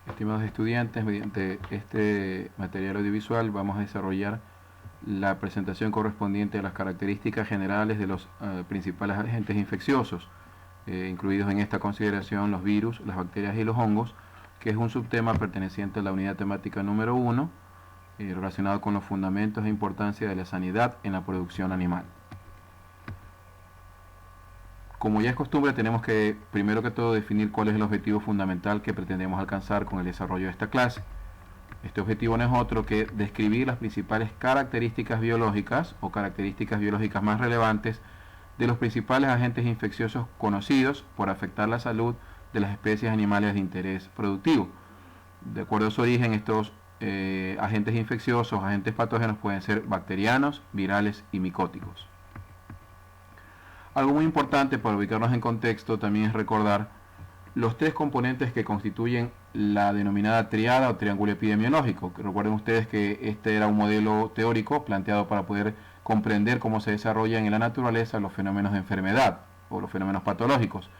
Estimados estudiantes, mediante este material audiovisual vamos a desarrollar la presentación correspondiente a las características generales de los principales agentes infecciosos, incluidos en esta consideración los virus, las bacterias y los hongos, que es un subtema perteneciente a la unidad temática número 1, relacionado con los fundamentos e importancia de la sanidad en la producción animal. Como ya es costumbre, tenemos que, primero que todo, definir cuál es el objetivo fundamental que pretendemos alcanzar con el desarrollo de esta clase. Este objetivo no es otro que describir las principales características biológicas o características biológicas más relevantes de los principales agentes infecciosos conocidos por afectar la salud de las especies animales de interés productivo. De acuerdo a su origen, estos agentes infecciosos, agentes patógenos pueden ser bacterianos, virales y micóticos. Algo muy importante para ubicarnos en contexto también es recordar los tres componentes que constituyen la denominada triada o triángulo epidemiológico. Recuerden ustedes que este era un modelo teórico planteado para poder comprender cómo se desarrollan en la naturaleza los fenómenos de enfermedad o los fenómenos patológicos.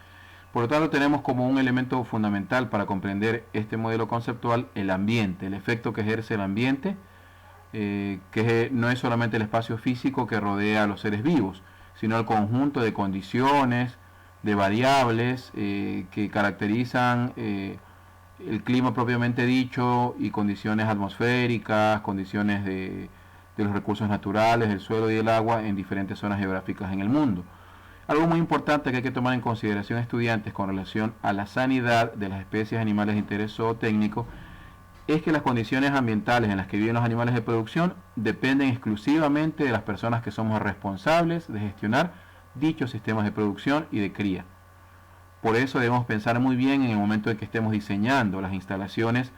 Por lo tanto, tenemos como un elemento fundamental para comprender este modelo conceptual el ambiente, el efecto que ejerce el ambiente, que no es solamente el espacio físico que rodea a los seres vivos, sino el conjunto de condiciones, de variables que caracterizan el clima propiamente dicho y condiciones atmosféricas, condiciones de los recursos naturales, del suelo y del agua en diferentes zonas geográficas en el mundo. Algo muy importante que hay que tomar en consideración, estudiantes, con relación a la sanidad de las especies animales de interés zootécnico, es que las condiciones ambientales en las que viven los animales de producción dependen exclusivamente de las personas que somos responsables de gestionar dichos sistemas de producción y de cría. Por eso debemos pensar muy bien en el momento en que estemos diseñando las instalaciones,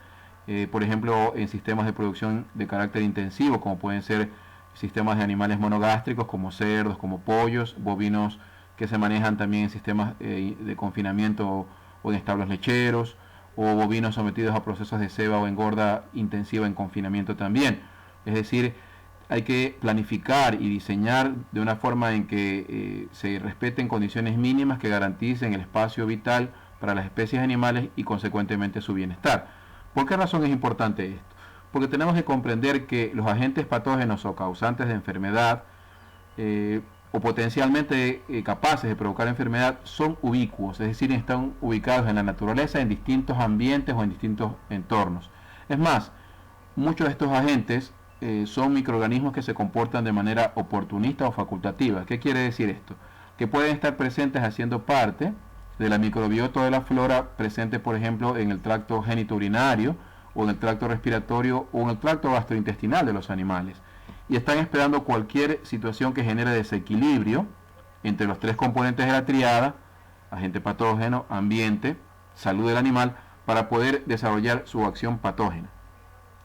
por ejemplo, en sistemas de producción de carácter intensivo, como pueden ser sistemas de animales monogástricos como cerdos, como pollos, bovinos que se manejan también en sistemas de confinamiento o en establos lecheros, o bovinos sometidos a procesos de ceba o engorda intensiva en confinamiento también. Es decir, hay que planificar y diseñar de una forma en que se respeten condiciones mínimas que garanticen el espacio vital para las especies animales y consecuentemente su bienestar. ¿Por qué razón es importante esto? Porque tenemos que comprender que los agentes patógenos o causantes de enfermedad o potencialmente capaces de provocar enfermedad son ubicuos, es decir, están ubicados en la naturaleza en distintos ambientes o en distintos entornos. Es más, muchos de estos agentes son microorganismos que se comportan de manera oportunista o facultativa. ¿Qué quiere decir esto? Que pueden estar presentes haciendo parte de la microbiota de la flora presente, por ejemplo, en el tracto genitourinario o en el tracto respiratorio o en el tracto gastrointestinal de los animales, y están esperando cualquier situación que genere desequilibrio entre los tres componentes de la triada, agente patógeno, ambiente, salud del animal, para poder desarrollar su acción patógena.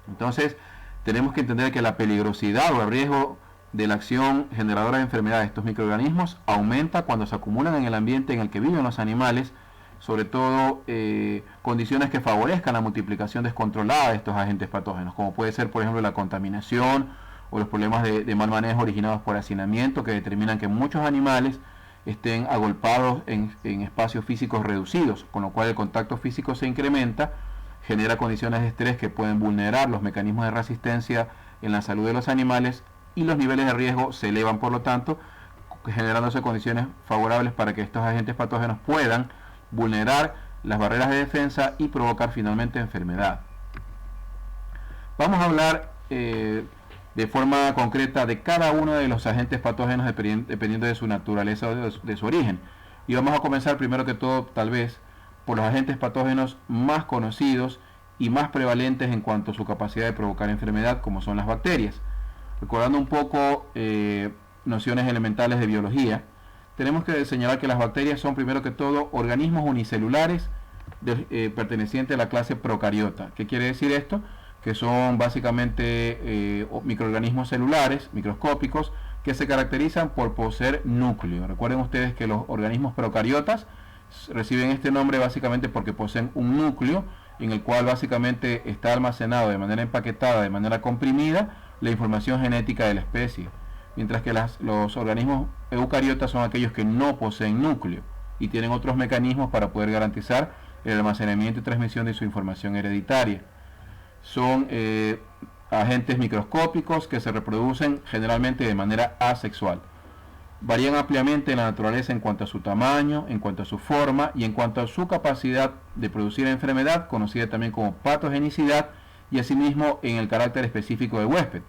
Entonces, tenemos que entender que la peligrosidad o el riesgo de la acción generadora de enfermedad de estos microorganismos aumenta cuando se acumulan en el ambiente en el que viven los animales, sobre todo condiciones que favorezcan la multiplicación descontrolada de estos agentes patógenos, como puede ser, por ejemplo, la contaminación o los problemas de mal manejo originados por hacinamiento, que determinan que muchos animales estén agolpados en espacios físicos reducidos, con lo cual el contacto físico se incrementa, genera condiciones de estrés que pueden vulnerar los mecanismos de resistencia en la salud de los animales y los niveles de riesgo se elevan, por lo tanto, generándose condiciones favorables para que estos agentes patógenos puedan vulnerar las barreras de defensa y provocar finalmente enfermedad. Vamos a hablar de forma concreta de cada uno de los agentes patógenos dependiendo de su naturaleza o de su origen. Y vamos a comenzar primero que todo, tal vez, por los agentes patógenos más conocidos y más prevalentes en cuanto a su capacidad de provocar enfermedad, como son las bacterias. Recordando un poco nociones elementales de biología, tenemos que señalar que las bacterias son primero que todo organismos unicelulares pertenecientes a la clase procariota. ¿Qué quiere decir esto? Que son básicamente microorganismos celulares, microscópicos, que se caracterizan por poseer núcleo. Recuerden ustedes que los organismos procariotas reciben este nombre básicamente porque poseen un núcleo en el cual básicamente está almacenado de manera empaquetada, de manera comprimida, la información genética de la especie. Mientras que los organismos eucariotas son aquellos que no poseen núcleo y tienen otros mecanismos para poder garantizar el almacenamiento y transmisión de su información hereditaria. Son agentes microscópicos que se reproducen generalmente de manera asexual. Varían ampliamente en la naturaleza en cuanto a su tamaño, en cuanto a su forma y en cuanto a su capacidad de producir enfermedad, conocida también como patogenicidad, y asimismo en el carácter específico del huésped.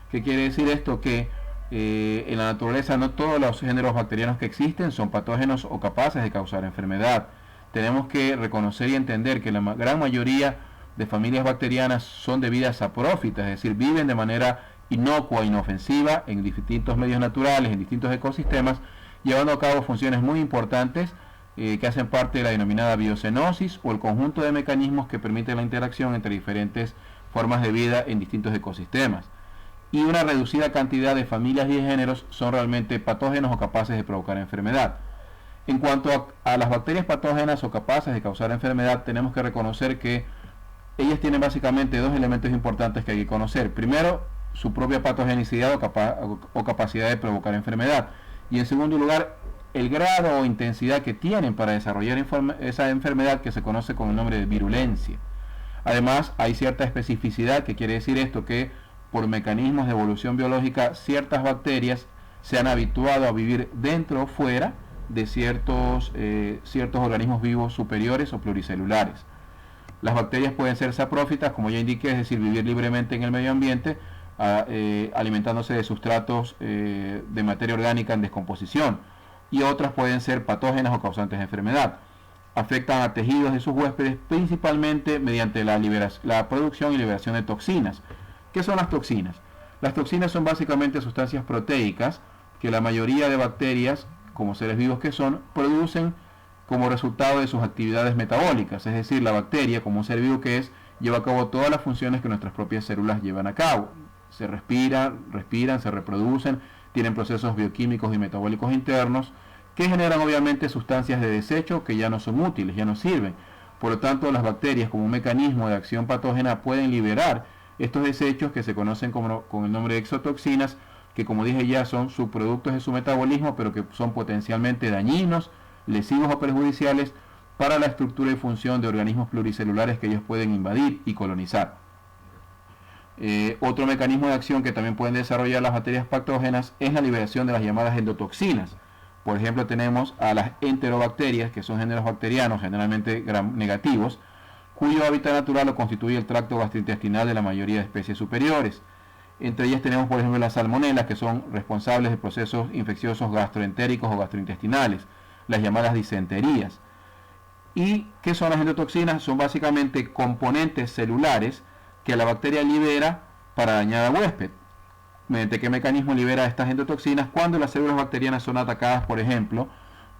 ¿Qué quiere decir esto? Que en la naturaleza no todos los géneros bacterianos que existen son patógenos o capaces de causar enfermedad. Tenemos que reconocer y entender que la gran mayoría de familias bacterianas son de vida saprófitas, es decir, viven de manera inocua, inofensiva, en distintos medios naturales, en distintos ecosistemas, llevando a cabo funciones muy importantes que hacen parte de la denominada biocenosis o el conjunto de mecanismos que permiten la interacción entre diferentes formas de vida en distintos ecosistemas. Y una reducida cantidad de familias y de géneros son realmente patógenos o capaces de provocar enfermedad. En cuanto a las bacterias patógenas o capaces de causar enfermedad, tenemos que reconocer que ellas tienen básicamente dos elementos importantes que hay que conocer. Primero, su propia patogenicidad o capacidad de provocar enfermedad. Y en segundo lugar, el grado o intensidad que tienen para desarrollar esa enfermedad, que se conoce con el nombre de virulencia. Además, hay cierta especificidad, que quiere decir esto, que por mecanismos de evolución biológica, ciertas bacterias se han habituado a vivir dentro o fuera de ciertos organismos vivos superiores o pluricelulares. Las bacterias pueden ser saprófitas, como ya indiqué, es decir, vivir libremente en el medio ambiente, alimentándose de sustratos de materia orgánica en descomposición, y otras pueden ser patógenas o causantes de enfermedad. Afectan a tejidos de sus huéspedes principalmente mediante la producción y liberación de toxinas. ¿Qué son las toxinas? Las toxinas son básicamente sustancias proteicas que la mayoría de bacterias, como seres vivos que son, producen como resultado de sus actividades metabólicas. Es decir, la bacteria, como un ser vivo que es, lleva a cabo todas las funciones que nuestras propias células llevan a cabo. Se respiran, se reproducen, tienen procesos bioquímicos y metabólicos internos que generan obviamente sustancias de desecho que ya no son útiles, ya no sirven. Por lo tanto, las bacterias, como un mecanismo de acción patógena, pueden liberar estos desechos que se conocen con el nombre de exotoxinas, que, como dije ya, son subproductos de su metabolismo, pero que son potencialmente dañinos, lesivos o perjudiciales para la estructura y función de organismos pluricelulares que ellos pueden invadir y colonizar. Otro mecanismo de acción que también pueden desarrollar las bacterias patógenas es la liberación de las llamadas endotoxinas. Por ejemplo, tenemos a las enterobacterias, que son géneros bacterianos generalmente gram negativos, cuyo hábitat natural lo constituye el tracto gastrointestinal de la mayoría de especies superiores. Entre ellas tenemos, por ejemplo, las salmonelas, que son responsables de procesos infecciosos gastroentéricos o gastrointestinales, las llamadas disenterías. ¿Y qué son las endotoxinas? Son básicamente componentes celulares que la bacteria libera para dañar al huésped. ¿Mediante qué mecanismo libera estas endotoxinas? Cuando las células bacterianas son atacadas, por ejemplo,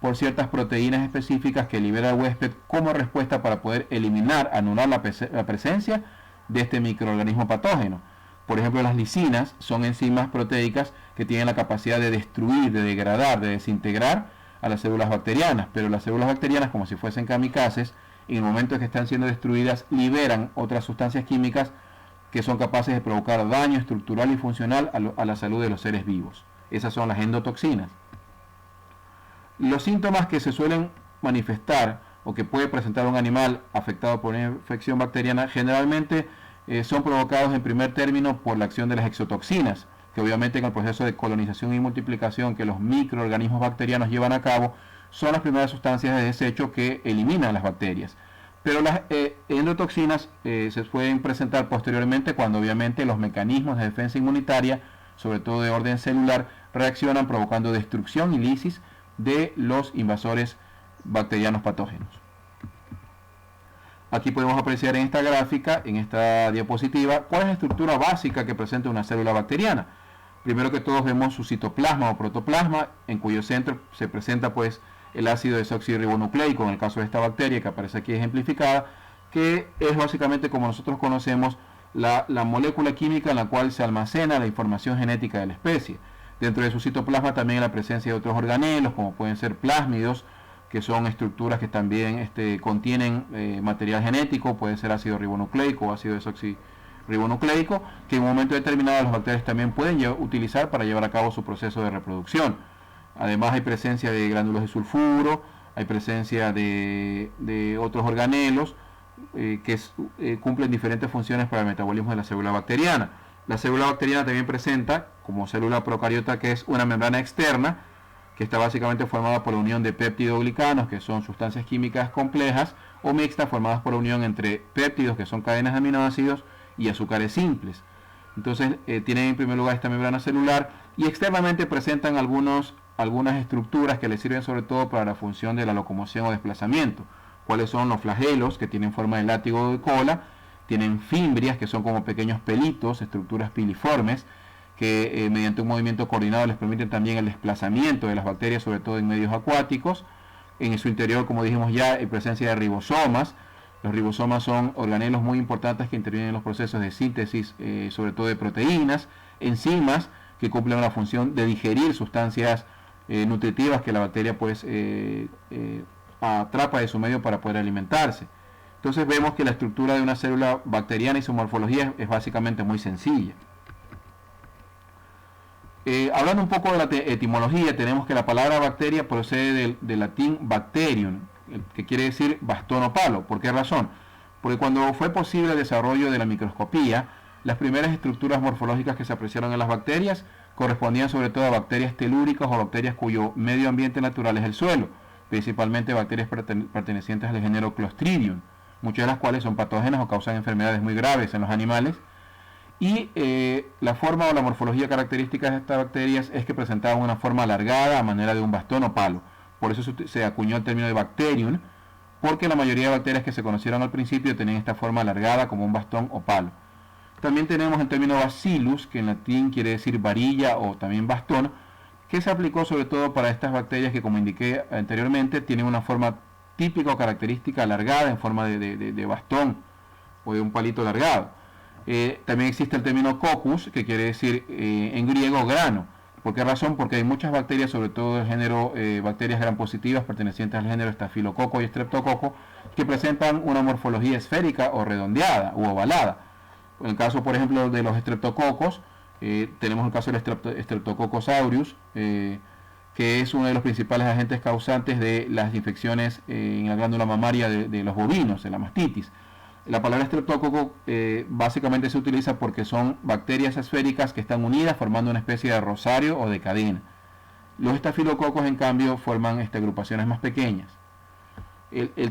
por ciertas proteínas específicas que libera el huésped como respuesta para poder eliminar, anular la presencia de este microorganismo patógeno. Por ejemplo, las lisinas son enzimas proteicas que tienen la capacidad de destruir, de degradar, de desintegrar a las células bacterianas, pero las células bacterianas, como si fuesen kamikazes, en el momento en que están siendo destruidas, liberan otras sustancias químicas que son capaces de provocar daño estructural y funcional a la salud de los seres vivos. Esas son las endotoxinas. Los síntomas que se suelen manifestar o que puede presentar un animal afectado por una infección bacteriana generalmente son provocados en primer término por la acción de las exotoxinas, que obviamente en el proceso de colonización y multiplicación que los microorganismos bacterianos llevan a cabo son las primeras sustancias de desecho que eliminan las bacterias. Pero las endotoxinas se pueden presentar posteriormente cuando obviamente los mecanismos de defensa inmunitaria, sobre todo de orden celular, reaccionan provocando destrucción y lisis de los invasores bacterianos patógenos. Aquí podemos apreciar en esta gráfica, en esta diapositiva, cuál es la estructura básica que presenta una célula bacteriana. Primero que todos vemos su citoplasma o protoplasma, en cuyo centro se presenta pues el ácido desoxirribonucleico, en el caso de esta bacteria que aparece aquí ejemplificada, que es básicamente, como nosotros conocemos, la molécula química en la cual se almacena la información genética de la especie. Dentro de su citoplasma también hay la presencia de otros organelos, como pueden ser plásmidos, que son estructuras que también contienen material genético, puede ser ácido ribonucleico o ácido desoxirribonucleico, que en un momento determinado las bacterias también pueden utilizar para llevar a cabo su proceso de reproducción. Además hay presencia de glándulos de sulfuro, hay presencia de otros organelos cumplen diferentes funciones para el metabolismo de la célula bacteriana. La célula bacteriana también presenta, como célula procariota, que es una membrana externa, que está básicamente formada por la unión de péptidoglicanos, que son sustancias químicas complejas, o mixtas, formadas por la unión entre péptidos, que son cadenas de aminoácidos, y azúcares simples. Entonces, tienen en primer lugar esta membrana celular, y externamente presentan algunas estructuras que les sirven sobre todo para la función de la locomoción o desplazamiento. ¿Cuáles son los flagelos, que tienen forma de látigo de cola? Tienen fimbrias, que son como pequeños pelitos, estructuras piliformes, que mediante un movimiento coordinado les permiten también el desplazamiento de las bacterias, sobre todo en medios acuáticos. En su interior, como dijimos ya, hay presencia de ribosomas. Los ribosomas son organelos muy importantes que intervienen en los procesos de síntesis, sobre todo de proteínas, enzimas, que cumplen la función de digerir sustancias nutritivas que la bacteria pues atrapa de su medio para poder alimentarse. Entonces vemos que la estructura de una célula bacteriana y su morfología es básicamente muy sencilla. Hablando un poco de la etimología, tenemos que la palabra bacteria procede del latín bacterium, que quiere decir bastón o palo. ¿Por qué razón? Porque cuando fue posible el desarrollo de la microscopía, las primeras estructuras morfológicas que se apreciaron en las bacterias correspondían sobre todo a bacterias telúricas o bacterias cuyo medio ambiente natural es el suelo, principalmente bacterias pertenecientes al género Clostridium, muchas de las cuales son patógenas o causan enfermedades muy graves en los animales. Y la forma o la morfología característica de estas bacterias es que presentaban una forma alargada a manera de un bastón o palo. Por eso se acuñó el término de bacterium, porque la mayoría de bacterias que se conocieron al principio tenían esta forma alargada como un bastón o palo. También tenemos el término bacillus, que en latín quiere decir varilla o también bastón, que se aplicó sobre todo para estas bacterias que, como indiqué anteriormente, tienen una forma típica o característica alargada en forma de bastón o de un palito alargado. También existe el término coccus, que quiere decir en griego grano. ¿Por qué razón? Porque hay muchas bacterias, sobre todo del género bacterias gram positivas pertenecientes al género estafilococo y streptococo, que presentan una morfología esférica o redondeada u ovalada. En el caso, por ejemplo, de los estreptococos, tenemos el caso del Streptococcus aureus, que es uno de los principales agentes causantes de las infecciones en la glándula mamaria de los bovinos, de la mastitis. La palabra estreptococo básicamente se utiliza porque son bacterias esféricas que están unidas formando una especie de rosario o de cadena. Los estafilococos, en cambio, forman agrupaciones más pequeñas.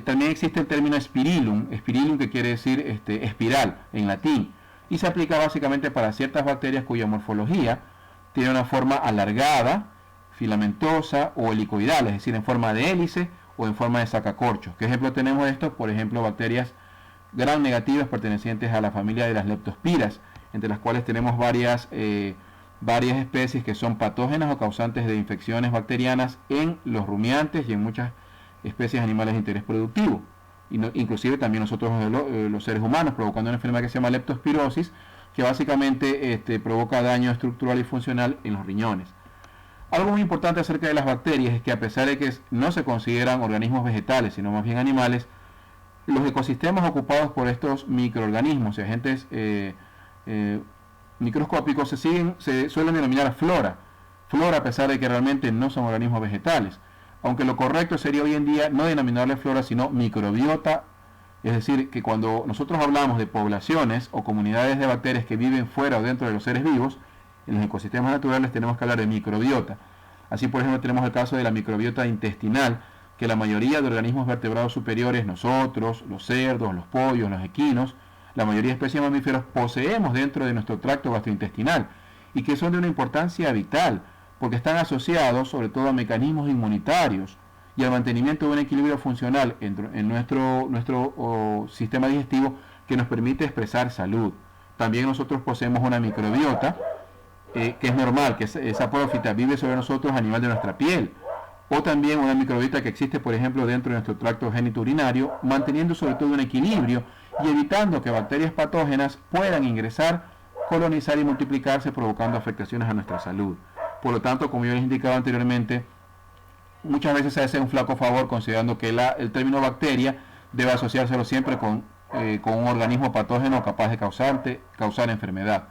También existe el término spirillum que quiere decir espiral en latín, y se aplica básicamente para ciertas bacterias cuya morfología tiene una forma alargada, filamentosa o helicoidal, es decir, en forma de hélice o en forma de sacacorchos. ¿Qué ejemplo tenemos de esto? Por ejemplo, bacterias gram negativas pertenecientes a la familia de las leptospiras, entre las cuales tenemos varias especies que son patógenas o causantes de infecciones bacterianas en los rumiantes y en muchas especies animales de interés productivo, inclusive también nosotros los seres humanos, provocando una enfermedad que se llama leptospirosis, que básicamente provoca daño estructural y funcional en los riñones. Algo muy importante acerca de las bacterias es que, a pesar de que no se consideran organismos vegetales, sino más bien animales, los ecosistemas ocupados por estos microorganismos y agentes microscópicos se suelen denominar flora, a pesar de que realmente no son organismos vegetales. Aunque lo correcto sería hoy en día no denominarle flora, sino microbiota, es decir, que cuando nosotros hablamos de poblaciones o comunidades de bacterias que viven fuera o dentro de los seres vivos, en los ecosistemas naturales tenemos que hablar de microbiota. Así, por ejemplo, tenemos el caso de la microbiota intestinal, que la mayoría de organismos vertebrados superiores, nosotros, los cerdos, los pollos, los equinos, la mayoría de especies de mamíferos poseemos dentro de nuestro tracto gastrointestinal, y que son de una importancia vital, porque están asociados sobre todo a mecanismos inmunitarios y al mantenimiento de un equilibrio funcional en nuestro sistema digestivo que nos permite expresar salud. También nosotros poseemos una microbiota que es normal, que esa prófita vive sobre nosotros a nivel de nuestra piel, o también una microbiota que existe, por ejemplo, dentro de nuestro tracto genitourinario, manteniendo sobre todo un equilibrio y evitando que bacterias patógenas puedan ingresar, colonizar y multiplicarse, provocando afectaciones a nuestra salud. Por lo tanto, como yo les indicaba anteriormente, muchas veces se hace un flaco favor considerando que el término bacteria debe asociárselo siempre con un organismo patógeno capaz de causar enfermedad.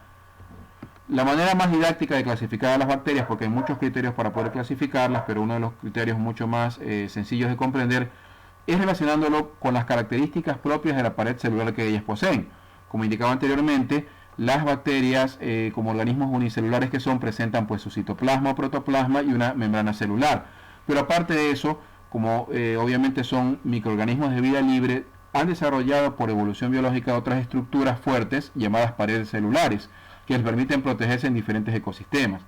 La manera más didáctica de clasificar a las bacterias, porque hay muchos criterios para poder clasificarlas, pero uno de los criterios mucho más sencillos de comprender es relacionándolo con las características propias de la pared celular que ellas poseen. Como indicaba anteriormente, las bacterias, como organismos unicelulares que son, presentan pues su citoplasma o protoplasma y una membrana celular. Pero aparte de eso, como obviamente son microorganismos de vida libre, han desarrollado por evolución biológica otras estructuras fuertes llamadas paredes celulares, que les permiten protegerse en diferentes ecosistemas.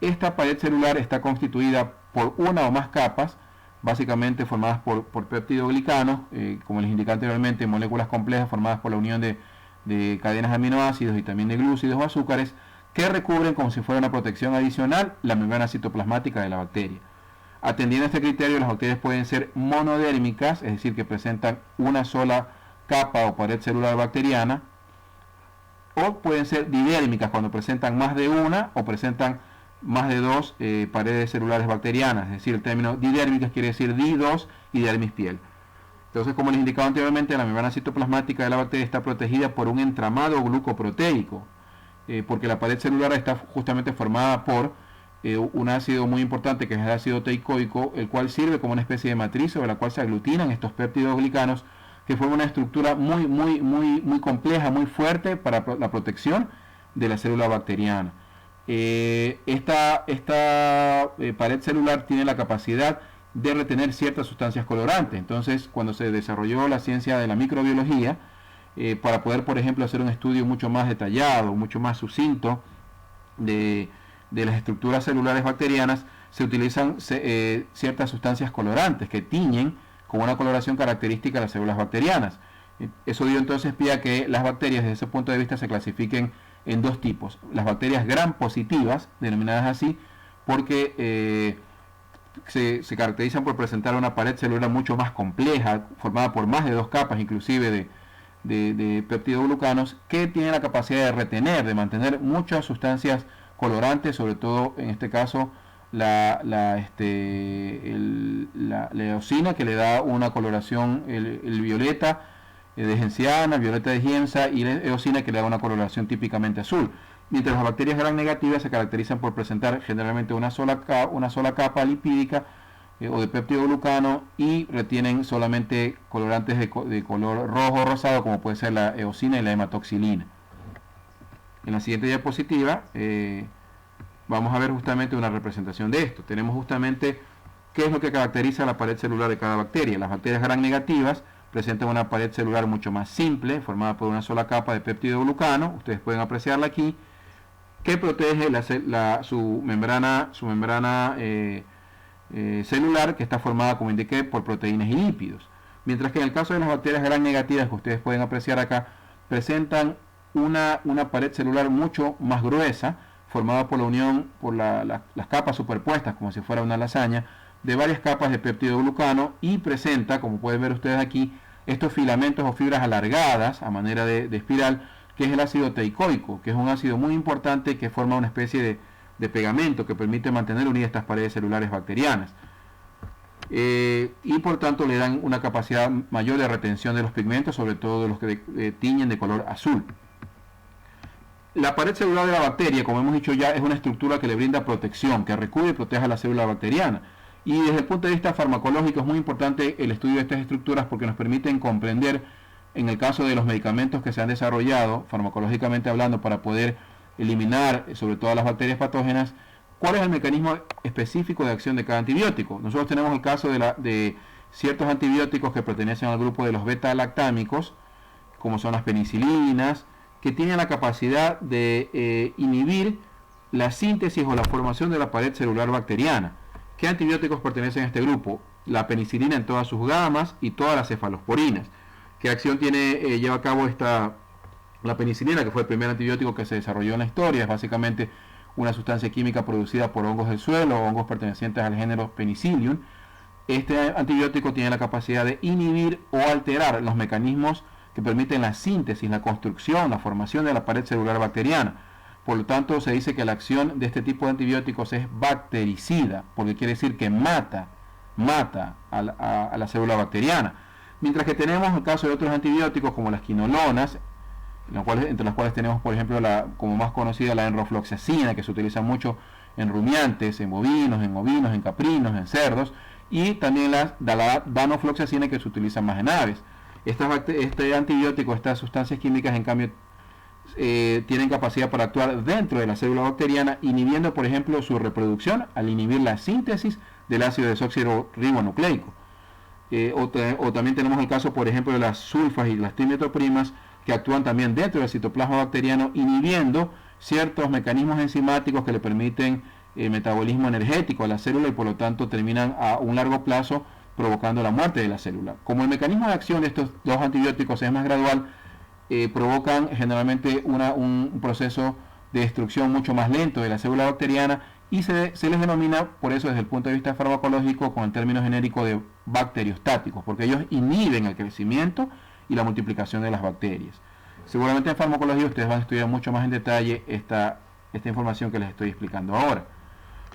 Esta pared celular está constituida por una o más capas, básicamente formadas por peptidoglicanos, como les indiqué anteriormente, moléculas complejas formadas por la unión de cadenas de aminoácidos y también de glúcidos o azúcares, que recubren como si fuera una protección adicional la membrana citoplasmática de la bacteria. Atendiendo a este criterio, las bacterias pueden ser monodérmicas, es decir, que presentan una sola capa o pared celular bacteriana, o pueden ser didérmicas cuando presentan más de una o presentan más de dos paredes celulares bacterianas. Es decir, el término didérmicas quiere decir di-dos y dermis piel. Entonces, como les indicaba anteriormente, la membrana citoplasmática de la bacteria está protegida por un entramado glucoproteico, porque la pared celular está justamente formada por un ácido muy importante que es el ácido teicoico, el cual sirve como una especie de matriz sobre la cual se aglutinan estos péptidos-glicanos, que forman una estructura muy compleja, muy fuerte para la protección de la célula bacteriana. Esta pared celular tiene la capacidad de retener ciertas sustancias colorantes. Entonces, cuando se desarrolló la ciencia de la microbiología, para poder, por ejemplo, hacer un estudio mucho más detallado, mucho más sucinto de las estructuras celulares bacterianas, se utilizan ciertas sustancias colorantes que tiñen con una coloración característica de las células bacterianas. Eso dio entonces pie a que las bacterias desde ese punto de vista se clasifiquen en dos tipos. Las bacterias gram positivas, denominadas así, porque se caracterizan por presentar una pared celular mucho más compleja, formada por más de dos capas, inclusive de peptidoglucanos, que tienen la capacidad de retener, de mantener muchas sustancias colorantes, sobre todo en este caso la eosina, que le da una coloración, el violeta de genciana, el violeta de Giemsa, y la eosina, que le da una coloración típicamente azul. Mientras las bacterias gram negativas se caracterizan por presentar generalmente una sola capa lipídica o de peptidoglucano, y retienen solamente colorantes de color rojo o rosado, como puede ser la eosina y la hematoxilina. En la siguiente diapositiva vamos a ver justamente una representación de esto. Tenemos justamente qué es lo que caracteriza la pared celular de cada bacteria. Las bacterias gram negativas presentan una pared celular mucho más simple, formada por una sola capa de peptidoglucano, ustedes pueden apreciarla aquí, que protege su membrana celular, que está formada, como indiqué, por proteínas y lípidos. Mientras que en el caso de las bacterias gram negativas, que ustedes pueden apreciar acá, presentan una pared celular mucho más gruesa, formada por la unión, por las capas superpuestas, como si fuera una lasaña, de varias capas de peptidoglucano, y presenta, como pueden ver ustedes aquí, estos filamentos o fibras alargadas a manera de espiral, que es el ácido teicoico, que es un ácido muy importante que forma una especie de pegamento que permite mantener unidas estas paredes celulares bacterianas. Y por tanto le dan una capacidad mayor de retención de los pigmentos, sobre todo de los que tiñen de color azul. La pared celular de la bacteria, como hemos dicho ya, es una estructura que le brinda protección, que recubre y protege a la célula bacteriana. Y desde el punto de vista farmacológico es muy importante el estudio de estas estructuras, porque nos permiten comprender, en el caso de los medicamentos que se han desarrollado, farmacológicamente hablando, para poder eliminar sobre todo las bacterias patógenas, cuál es el mecanismo específico de acción de cada antibiótico. Nosotros tenemos el caso de ciertos antibióticos que pertenecen al grupo de los beta-lactámicos, como son las penicilinas, que tienen la capacidad de inhibir la síntesis o la formación de la pared celular bacteriana. ¿Qué antibióticos pertenecen a este grupo? La penicilina en todas sus gamas y todas las cefalosporinas. ¿Qué acción lleva a cabo la penicilina, que fue el primer antibiótico que se desarrolló en la historia? Es básicamente una sustancia química producida por hongos del suelo, hongos pertenecientes al género Penicillium. Este antibiótico tiene la capacidad de inhibir o alterar los mecanismos que permiten la síntesis, la construcción, la formación de la pared celular bacteriana. Por lo tanto, se dice que la acción de este tipo de antibióticos es bactericida, porque quiere decir que mata a la célula bacteriana. Mientras que tenemos el caso de otros antibióticos, como las quinolonas, entre las cuales tenemos, por ejemplo, como más conocida, la enrofloxacina, que se utiliza mucho en rumiantes, en bovinos, en caprinos, en cerdos, y también la danofloxacina, que se utiliza más en aves. Este antibiótico, estas sustancias químicas, en cambio, tienen capacidad para actuar dentro de la célula bacteriana, inhibiendo, por ejemplo, su reproducción al inhibir la síntesis del ácido desoxirribonucleico. O también tenemos el caso, por ejemplo, de las sulfas y las trimetoprimas, que actúan también dentro del citoplasma bacteriano, inhibiendo ciertos mecanismos enzimáticos que le permiten metabolismo energético a la célula, y por lo tanto terminan a un largo plazo provocando la muerte de la célula. Como el mecanismo de acción de estos dos antibióticos es más gradual, provocan generalmente un proceso de destrucción mucho más lento de la célula bacteriana, y se les denomina, por eso, desde el punto de vista farmacológico, con el término genérico de bacteriostáticos, porque ellos inhiben el crecimiento y la multiplicación de las bacterias. Seguramente en farmacología ustedes van a estudiar mucho más en detalle esta información que les estoy explicando ahora.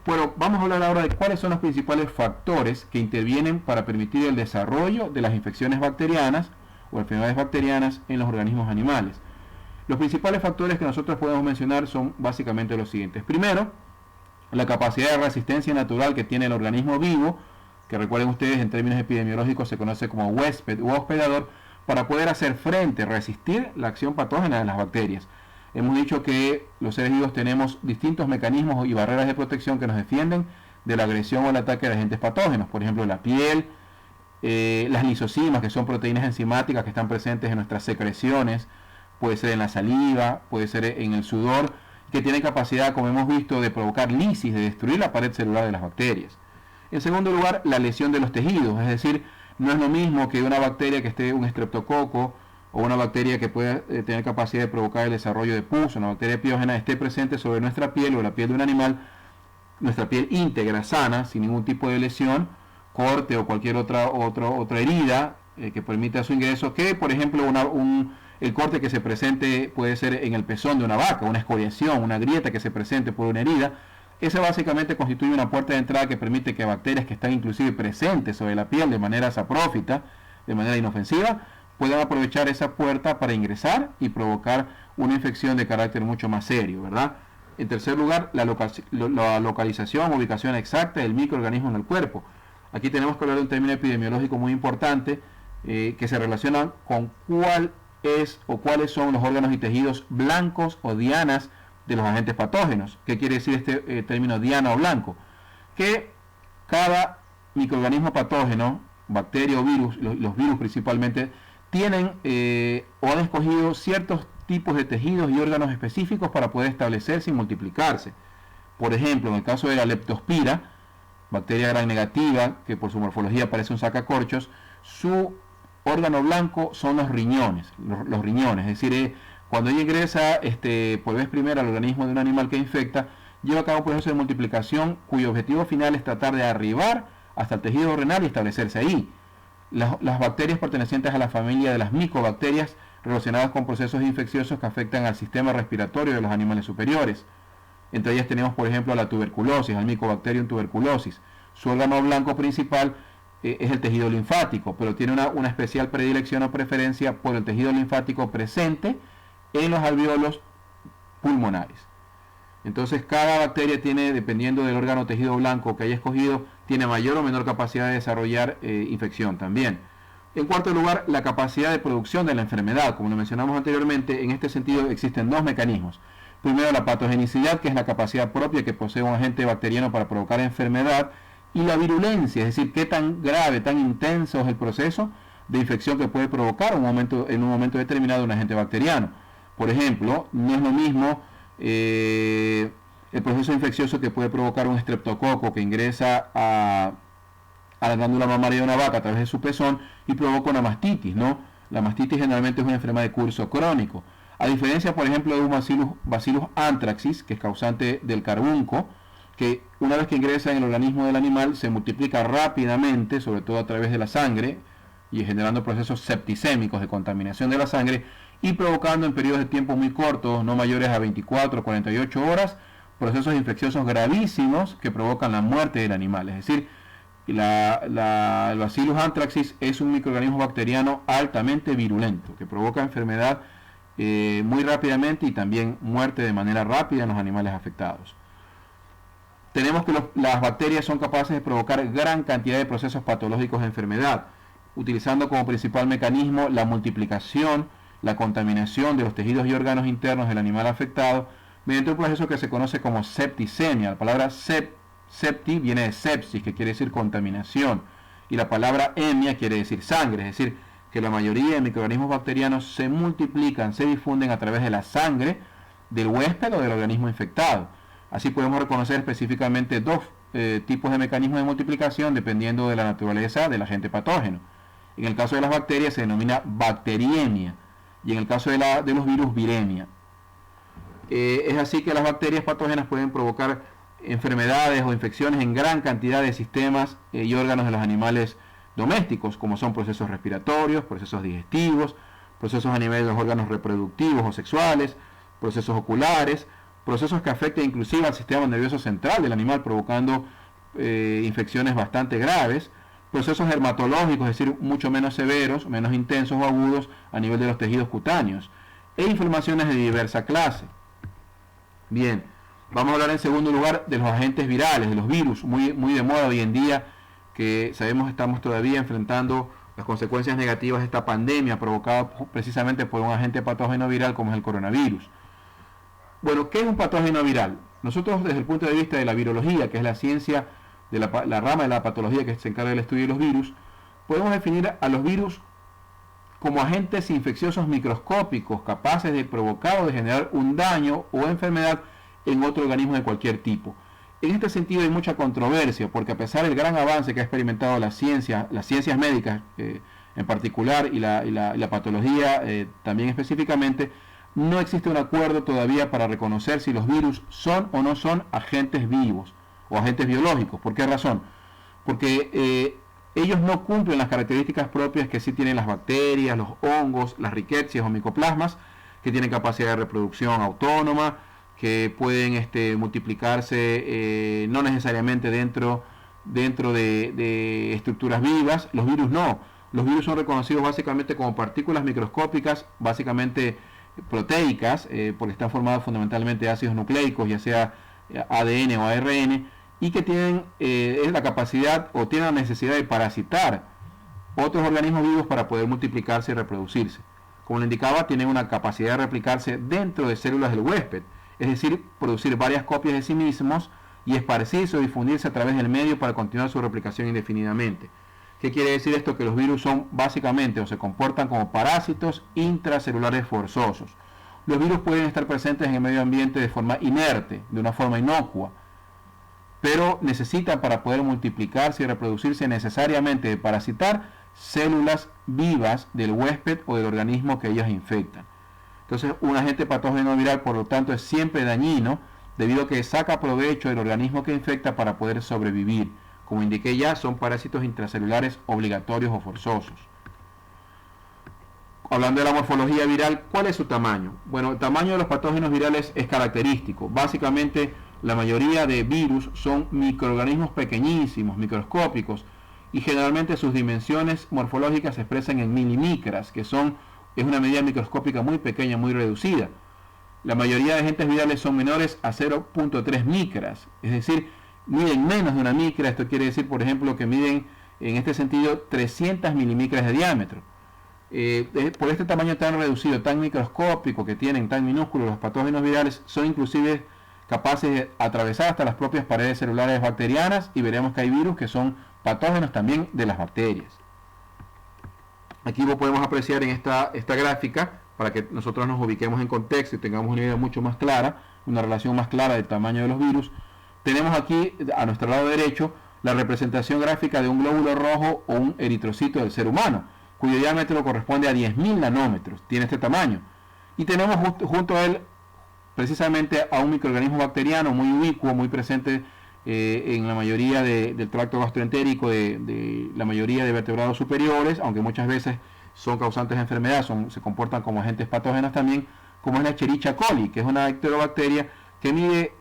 Bueno, vamos a hablar ahora de cuáles son los principales factores que intervienen para permitir el desarrollo de las infecciones bacterianas o enfermedades bacterianas en los organismos animales. Los principales factores que nosotros podemos mencionar son básicamente los siguientes. Primero, la capacidad de resistencia natural que tiene el organismo vivo, que recuerden ustedes, en términos epidemiológicos se conoce como huésped u hospedador, para poder hacer frente, resistir la acción patógena de las bacterias. Hemos dicho que los seres vivos tenemos distintos mecanismos y barreras de protección que nos defienden de la agresión o el ataque de agentes patógenos. Por ejemplo, la piel, las lisosimas, que son proteínas enzimáticas que están presentes en nuestras secreciones, puede ser en la saliva, puede ser en el sudor, que tienen capacidad, como hemos visto, de provocar lisis, de destruir la pared celular de las bacterias. En segundo lugar, la lesión de los tejidos, es decir, no es lo mismo que una bacteria que esté, un estreptococo, o una bacteria que pueda tener capacidad de provocar el desarrollo de pus, una bacteria piógena, esté presente sobre nuestra piel o la piel de un animal, nuestra piel íntegra, sana, sin ningún tipo de lesión, corte o cualquier otra herida que permita su ingreso, que por ejemplo el corte que se presente puede ser en el pezón de una vaca, una escoriación, una grieta que se presente por una herida. Esa básicamente constituye una puerta de entrada que permite que bacterias que están inclusive presentes sobre la piel de manera saprófita, de manera inofensiva, puedan aprovechar esa puerta para ingresar y provocar una infección de carácter mucho más serio, ¿verdad? En tercer lugar, la localización, ubicación exacta del microorganismo en el cuerpo. Aquí tenemos que hablar de un término epidemiológico muy importante que se relaciona con cuál es o cuáles son los órganos y tejidos blancos o dianas de los agentes patógenos. ¿Qué quiere decir este término diana o blanco? Que cada microorganismo patógeno, bacteria o virus, los virus principalmente, tienen o han escogido ciertos tipos de tejidos y órganos específicos para poder establecerse y multiplicarse. Por ejemplo, en el caso de la leptospira, bacteria gram negativa, que por su morfología parece un sacacorchos, su órgano blanco son los riñones, los riñones, es decir, cuando ella ingresa por vez primera al organismo de un animal que infecta, lleva a cabo un proceso de multiplicación cuyo objetivo final es tratar de arribar hasta el tejido renal y establecerse ahí. Las bacterias pertenecientes a la familia de las micobacterias relacionadas con procesos infecciosos que afectan al sistema respiratorio de los animales superiores. Entre ellas tenemos, por ejemplo, la tuberculosis, al Mycobacterium tuberculosis. Su órgano blanco principal es el tejido linfático, pero tiene una especial predilección o preferencia por el tejido linfático presente en los alvéolos pulmonares. Entonces, cada bacteria tiene, dependiendo del órgano tejido blanco que haya escogido, tiene mayor o menor capacidad de desarrollar infección también. En cuarto lugar, la capacidad de producción de la enfermedad. Como lo mencionamos anteriormente, en este sentido existen dos mecanismos. Primero, la patogenicidad, que es la capacidad propia que posee un agente bacteriano para provocar enfermedad, y la virulencia, es decir, qué tan grave, tan intenso es el proceso de infección que puede provocar en un momento determinado un agente bacteriano. Por ejemplo, no es lo mismo el proceso infeccioso que puede provocar un estreptococo que ingresa a la glándula mamaria de una vaca a través de su pezón y provoca una mastitis, ¿no? La mastitis generalmente es una enfermedad de curso crónico. A diferencia, por ejemplo, de un Bacillus anthracis, que es causante del carbunco, que una vez que ingresa en el organismo del animal se multiplica rápidamente, sobre todo a través de la sangre, y generando procesos septicémicos de contaminación de la sangre, y provocando en periodos de tiempo muy cortos, no mayores a 24 o 48 horas, procesos infecciosos gravísimos que provocan la muerte del animal. Es decir, el Bacillus anthracis es un microorganismo bacteriano altamente virulento, que provoca enfermedad muy rápidamente y también muerte de manera rápida en los animales afectados. Tenemos que las bacterias son capaces de provocar gran cantidad de procesos patológicos de enfermedad, utilizando como principal mecanismo la multiplicación, la contaminación de los tejidos y órganos internos del animal afectado, mediante un proceso que se conoce como septicemia. La palabra septi viene de sepsis, que quiere decir contaminación, y la palabra emia quiere decir sangre, es decir, que la mayoría de microorganismos bacterianos se multiplican, se difunden a través de la sangre del huésped o del organismo infectado. Así podemos reconocer específicamente dos tipos de mecanismos de multiplicación dependiendo de la naturaleza del agente patógeno. En el caso de las bacterias se denomina bacteriemia y en el caso de los virus, viremia. Es así que las bacterias patógenas pueden provocar enfermedades o infecciones en gran cantidad de sistemas y órganos de los animales domésticos, como son procesos respiratorios, procesos digestivos, procesos a nivel de los órganos reproductivos o sexuales, procesos oculares, procesos que afectan inclusive al sistema nervioso central del animal, provocando infecciones bastante graves, procesos dermatológicos, es decir, mucho menos severos, menos intensos o agudos a nivel de los tejidos cutáneos, e inflamaciones de diversa clase. Bien, vamos a hablar en segundo lugar de los agentes virales, de los virus, muy de moda hoy en día, que sabemos estamos todavía enfrentando las consecuencias negativas de esta pandemia provocada precisamente por un agente patógeno viral como es el coronavirus. Bueno, ¿qué es un patógeno viral? Nosotros desde el punto de vista de la virología, que es la ciencia de la rama de la patología que se encarga del estudio de los virus, podemos definir a los virus como agentes infecciosos microscópicos capaces de provocar o de generar un daño o enfermedad en otro organismo de cualquier tipo. En este sentido hay mucha controversia, porque a pesar del gran avance que ha experimentado las ciencias médicas en particular y la patología también específicamente, no existe un acuerdo todavía para reconocer si los virus son o no son agentes vivos o agentes biológicos. ¿Por qué razón? Porque ellos no cumplen las características propias que sí tienen las bacterias, los hongos, las rickettsias o micoplasmas, que tienen capacidad de reproducción autónoma, que pueden multiplicarse no necesariamente dentro de estructuras vivas. Los virus no. Los virus son reconocidos básicamente como partículas microscópicas, básicamente proteicas, porque están formados fundamentalmente de ácidos nucleicos, ya sea ADN o ARN, y que tienen la capacidad o tienen la necesidad de parasitar otros organismos vivos para poder multiplicarse y reproducirse. Como le indicaba, tienen una capacidad de replicarse dentro de células del huésped, es decir, producir varias copias de sí mismos y esparcirse o difundirse a través del medio para continuar su replicación indefinidamente. ¿Qué quiere decir esto? Que los virus son básicamente o se comportan como parásitos intracelulares forzosos. Los virus pueden estar presentes en el medio ambiente de forma inerte, de una forma inocua, pero necesitan para poder multiplicarse y reproducirse necesariamente de parasitar células vivas del huésped o del organismo que ellos infectan. Entonces, un agente patógeno viral, por lo tanto, es siempre dañino debido a que saca provecho del organismo que infecta para poder sobrevivir. Como indiqué ya, son parásitos intracelulares obligatorios o forzosos. Hablando de la morfología viral, ¿cuál es su tamaño? Bueno, el tamaño de los patógenos virales es característico. Básicamente, la mayoría de virus son microorganismos pequeñísimos, microscópicos, y generalmente sus dimensiones morfológicas se expresan en milimicras, que es una medida microscópica muy pequeña, muy reducida. La mayoría de agentes virales son menores a 0.3 micras, es decir, miden menos de una micra. Esto quiere decir, por ejemplo, que miden en este sentido 300 milimicras de diámetro. Por este tamaño tan reducido, tan microscópico que tienen, tan minúsculos, los patógenos virales son inclusive capaces de atravesar hasta las propias paredes celulares bacterianas, y veremos que hay virus que son patógenos también de las bacterias. Aquí lo podemos apreciar en esta gráfica para que nosotros nos ubiquemos en contexto y tengamos una idea mucho más clara, una relación más clara del tamaño de los virus. Tenemos aquí a nuestro lado derecho la representación gráfica de un glóbulo rojo o un eritrocito del ser humano, cuyo diámetro corresponde a 10.000 nanómetros, tiene este tamaño. Y tenemos junto a él precisamente a un microorganismo bacteriano muy ubicuo, muy presente en la mayoría del tracto gastroentérico de la mayoría de vertebrados superiores, aunque muchas veces son causantes de enfermedad, se comportan como agentes patógenos también, como es la Escherichia coli, que es una enterobacteria que mide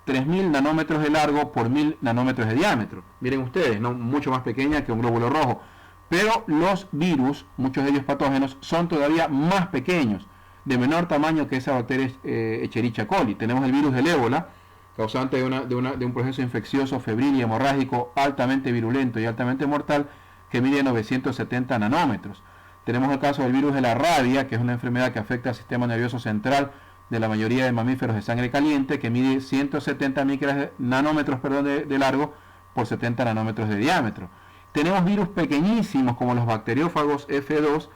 3.000 nanómetros de largo por 1.000 nanómetros de diámetro. Miren ustedes, ¿no? Mucho más pequeña que un glóbulo rojo. Pero los virus, muchos de ellos patógenos, son todavía más pequeños. de menor tamaño que esa bacteria Escherichia coli. Tenemos el virus del ébola, causante de un proceso infeccioso febril y hemorrágico altamente virulento y altamente mortal, que mide 970 nanómetros. Tenemos el caso del virus de la rabia, que es una enfermedad que afecta al sistema nervioso central de la mayoría de mamíferos de sangre caliente, que mide 170 nanómetros de largo por 70 nanómetros de diámetro. Tenemos virus pequeñísimos como los bacteriófagos F2,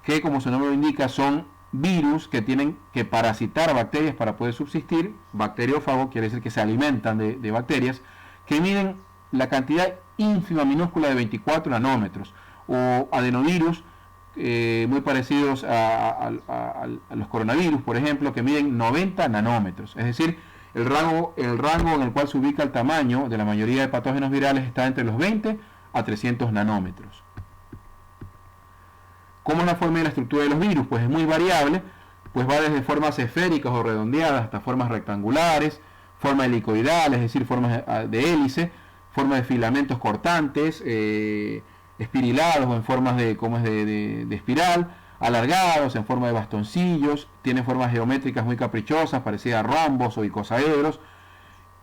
que como su nombre lo indica son virus que tienen que parasitar bacterias para poder subsistir. Bacteriófago quiere decir que se alimentan de bacterias, que miden la cantidad ínfima minúscula de 24 nanómetros. O adenovirus, muy parecidos a los coronavirus, por ejemplo, que miden 90 nanómetros. Es decir, el rango en el cual se ubica el tamaño de la mayoría de patógenos virales está entre los 20 a 300 nanómetros. ¿Cómo es la forma y la estructura de los virus? Pues es muy variable, pues va desde formas esféricas o redondeadas hasta formas rectangulares, forma helicoidal, es decir, formas de hélice, formas de filamentos cortantes, espirilados o en formas de espiral, alargados en forma de bastoncillos, tienen formas geométricas muy caprichosas, parecidas a rombos o icosaedros,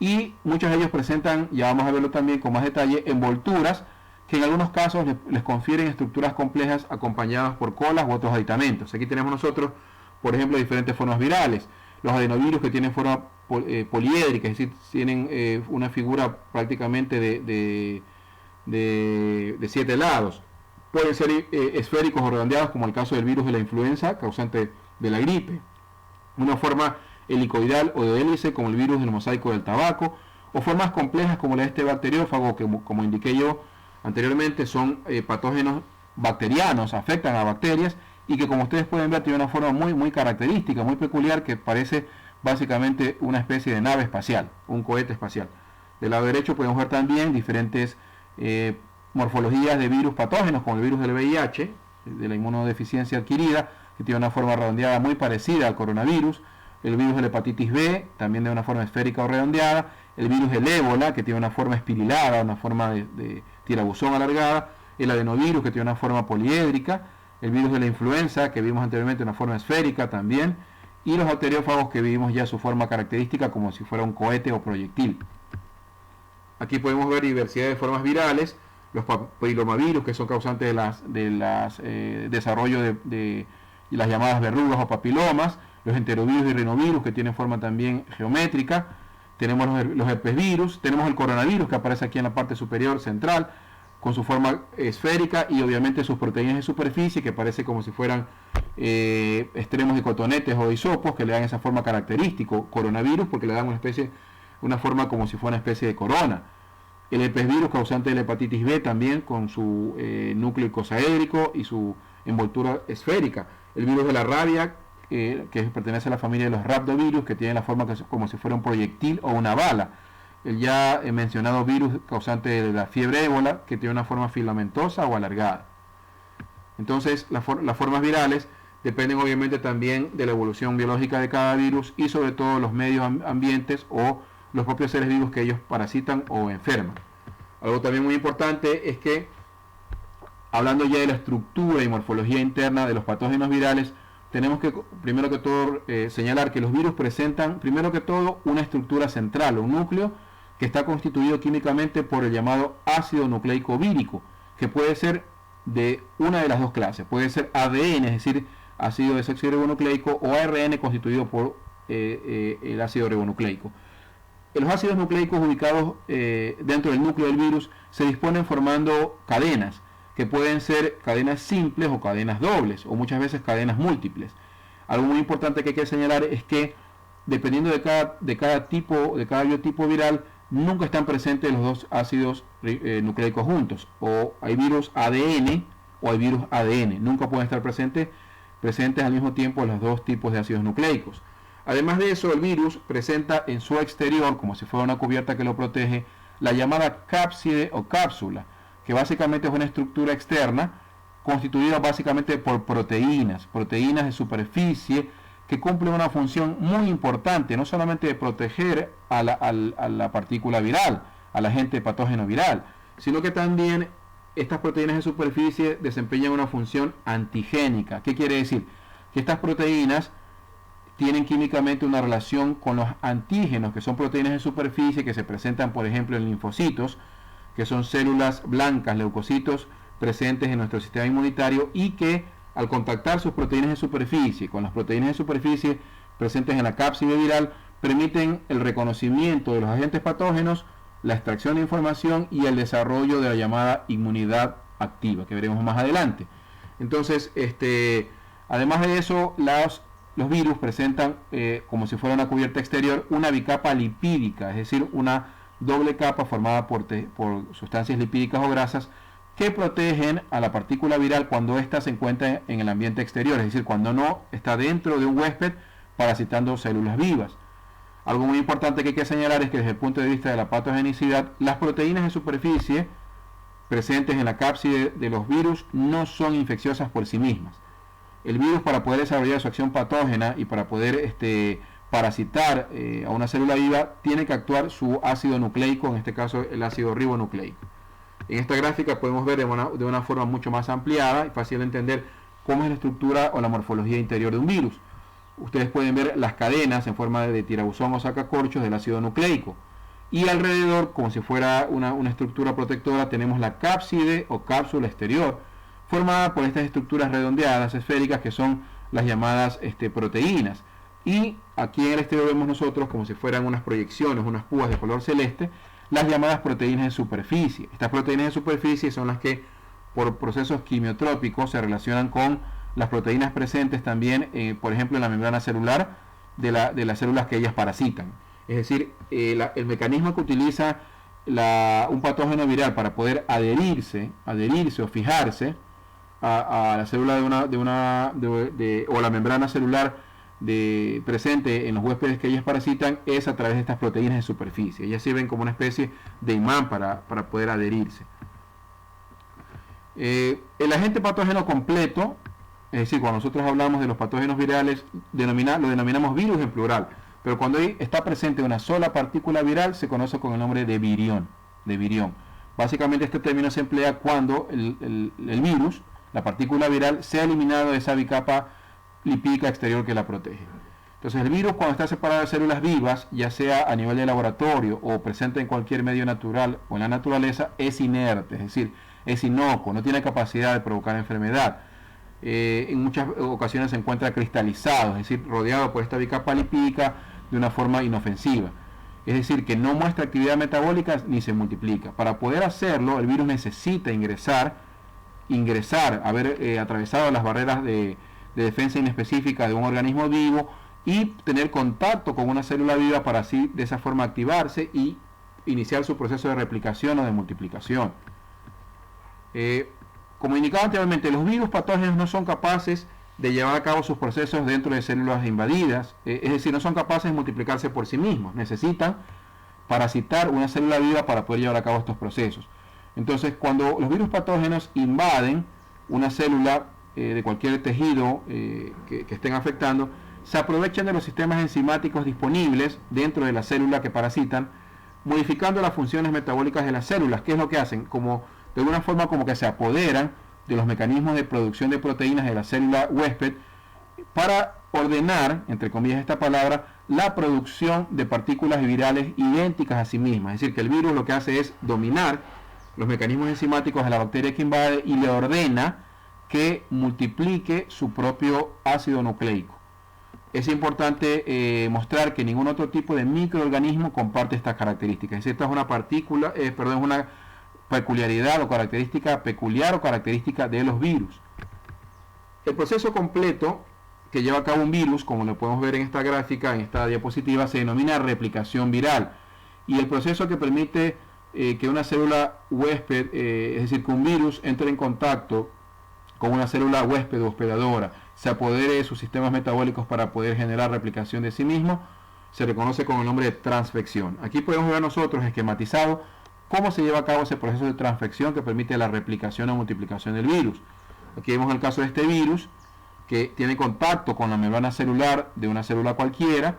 y muchos de ellos presentan, ya vamos a verlo también con más detalle, envolturas que en algunos casos les confieren estructuras complejas acompañadas por colas u otros aditamentos. Aquí tenemos nosotros, por ejemplo, diferentes formas virales. Los adenovirus, que tienen forma poliédrica, es decir, tienen una figura prácticamente de 7 lados. Pueden ser esféricos o redondeados, como el caso del virus de la influenza, causante de la gripe. Una forma helicoidal o de hélice, como el virus del mosaico del tabaco. O formas complejas, como la de este bacteriófago, que como indiqué yo anteriormente, son patógenos bacterianos, afectan a bacterias, y que, como ustedes pueden ver, tiene una forma muy característica, muy peculiar, que parece básicamente una especie de nave espacial, un cohete espacial. Del lado derecho podemos ver también diferentes morfologías de virus patógenos, como el virus del VIH, de la inmunodeficiencia adquirida, que tiene una forma redondeada muy parecida al coronavirus. El virus de la hepatitis B, también de una forma esférica o redondeada. El virus del ébola, que tiene una forma espirilada, una forma de tirabuzón alargada. El adenovirus, que tiene una forma poliédrica. El virus de la influenza, que vimos anteriormente, una forma esférica también. Y los bacteriófagos, que vimos ya su forma característica como si fuera un cohete o proyectil. Aquí podemos ver diversidad de formas virales. Los papilomavirus, que son causantes de desarrollo de las llamadas verrugas o papilomas. Los enterovirus y rinovirus, que tienen forma también geométrica. Tenemos los herpesvirus. Tenemos el coronavirus, que aparece aquí en la parte superior central, con su forma esférica y obviamente sus proteínas de superficie, que parece como si fueran extremos de cotonetes o de hisopos, que le dan esa forma característica. Coronavirus, porque le dan una forma como si fuera una especie de corona. El herpesvirus, causante de la hepatitis B, también con su núcleo icosaédrico y su envoltura esférica. El virus de la rabia, que pertenece a la familia de los rhabdovirus, que tiene la forma como si fuera un proyectil o una bala. El ya mencionado virus causante de la fiebre ébola, que tiene una forma filamentosa o alargada. Entonces, las formas virales dependen obviamente también de la evolución biológica de cada virus y sobre todo los medios ambientes o los propios seres vivos que ellos parasitan o enferman. Algo también muy importante es que, hablando ya de la estructura y morfología interna de los patógenos virales, tenemos que, primero que todo, señalar que los virus presentan, primero que todo, una estructura central, un núcleo que está constituido químicamente por el llamado ácido nucleico vírico, que puede ser de una de las dos clases. Puede ser ADN, es decir, ácido desoxirribonucleico, o ARN constituido por el ácido ribonucleico. Los ácidos nucleicos ubicados dentro del núcleo del virus se disponen formando cadenas, que pueden ser cadenas simples o cadenas dobles, o muchas veces cadenas múltiples. Algo muy importante que hay que señalar es que, dependiendo de cada biotipo viral, nunca están presentes los dos ácidos nucleicos juntos. O hay virus ADN o hay virus ADN. Nunca pueden estar presentes al mismo tiempo los dos tipos de ácidos nucleicos. Además de eso, el virus presenta en su exterior, como si fuera una cubierta que lo protege, la llamada cápside o cápsula, que básicamente es una estructura externa constituida básicamente por proteínas de superficie, que cumplen una función muy importante, no solamente de proteger a la partícula viral, al agente patógeno viral, sino que también estas proteínas de superficie desempeñan una función antigénica. ¿Qué quiere decir? que estas proteínas tienen químicamente una relación con los antígenos, que son proteínas de superficie que se presentan, por ejemplo, en linfocitos, que son células blancas, leucocitos presentes en nuestro sistema inmunitario, y que al contactar sus proteínas de superficie con las proteínas de superficie presentes en la cápside viral, permiten el reconocimiento de los agentes patógenos, la extracción de información y el desarrollo de la llamada inmunidad activa, que veremos más adelante. Entonces, además de eso, los virus presentan, como si fuera una cubierta exterior, una bicapa lipídica, es decir, una doble capa formada por sustancias lipídicas o grasas que protegen a la partícula viral cuando ésta se encuentra en el ambiente exterior, es decir, cuando no está dentro de un huésped parasitando células vivas. Algo muy importante que hay que señalar es que desde el punto de vista de la patogenicidad, las proteínas de superficie presentes en la cápside de los virus no son infecciosas por sí mismas. El virus, para poder desarrollar su acción patógena y para poder parasitar a una célula viva, tiene que actuar su ácido nucleico, en este caso el ácido ribonucleico. En esta gráfica podemos ver de una forma mucho más ampliada y fácil de entender cómo es la estructura o la morfología interior de un virus. Ustedes pueden ver las cadenas en forma de tirabuzón o sacacorchos del ácido nucleico. Y alrededor, como si fuera una estructura protectora, tenemos la cápside o cápsula exterior, formada por estas estructuras redondeadas, esféricas, que son las llamadas proteínas. Y aquí en el exterior vemos nosotros, como si fueran unas proyecciones, unas púas de color celeste, las llamadas proteínas de superficie. Estas proteínas de superficie son las que, por procesos quimiotrópicos, se relacionan con las proteínas presentes también, por ejemplo, en la membrana celular de las células que ellas parasitan. Es decir, el mecanismo que utiliza un patógeno viral para poder adherirse o fijarse a la célula o la membrana celular presente en los huéspedes que ellas parasitan es a través de estas proteínas de superficie. Ellas sirven como una especie de imán para poder adherirse. El agente patógeno completo, es decir, cuando nosotros hablamos de los patógenos virales, lo denominamos virus en plural, pero cuando está presente una sola partícula viral se conoce con el nombre de virión. Básicamente este término se emplea cuando el virus, la partícula viral, se ha eliminado de esa bicapa lipídica exterior que la protege. Entonces el virus, cuando está separado de células vivas, ya sea a nivel de laboratorio o presente en cualquier medio natural o en la naturaleza, es inerte, es decir, es inocuo, no tiene capacidad de provocar enfermedad. En muchas ocasiones se encuentra cristalizado, es decir, rodeado por esta bicapa lipídica de una forma inofensiva. Es decir, que no muestra actividad metabólica ni se multiplica. Para poder hacerlo, el virus necesita ingresar, haber atravesado las barreras de defensa inespecífica de un organismo vivo y tener contacto con una célula viva para así de esa forma activarse y iniciar su proceso de replicación o de multiplicación. Como indicaba anteriormente, los virus patógenos no son capaces de llevar a cabo sus procesos dentro de células invadidas, es decir, no son capaces de multiplicarse por sí mismos, necesitan parasitar una célula viva para poder llevar a cabo estos procesos. Entonces, cuando los virus patógenos invaden una célula de cualquier tejido que estén afectando, se aprovechan de los sistemas enzimáticos disponibles dentro de la célula que parasitan, modificando las funciones metabólicas de las células. ¿Qué es lo que hacen? De alguna forma como que se apoderan de los mecanismos de producción de proteínas de la célula huésped para ordenar, entre comillas esta palabra, la producción de partículas virales idénticas a sí mismas. Es decir, que el virus lo que hace es dominar los mecanismos enzimáticos de la bacteria que invade y le ordena que multiplique su propio ácido nucleico. Es importante mostrar que ningún otro tipo de microorganismo comparte estas características. Es decir, esta es una peculiaridad o característica peculiar o característica de los virus. El proceso completo que lleva a cabo un virus, como lo podemos ver en esta gráfica, en esta diapositiva, se denomina replicación viral. Y el proceso que permite que una célula huésped, es decir, que un virus entre en contacto con una célula huésped o hospedadora, se apodere de sus sistemas metabólicos para poder generar replicación de sí mismo, se reconoce con el nombre de transfección. Aquí podemos ver nosotros esquematizado cómo se lleva a cabo ese proceso de transfección que permite la replicación o multiplicación del virus. Aquí vemos el caso de este virus que tiene contacto con la membrana celular de una célula cualquiera,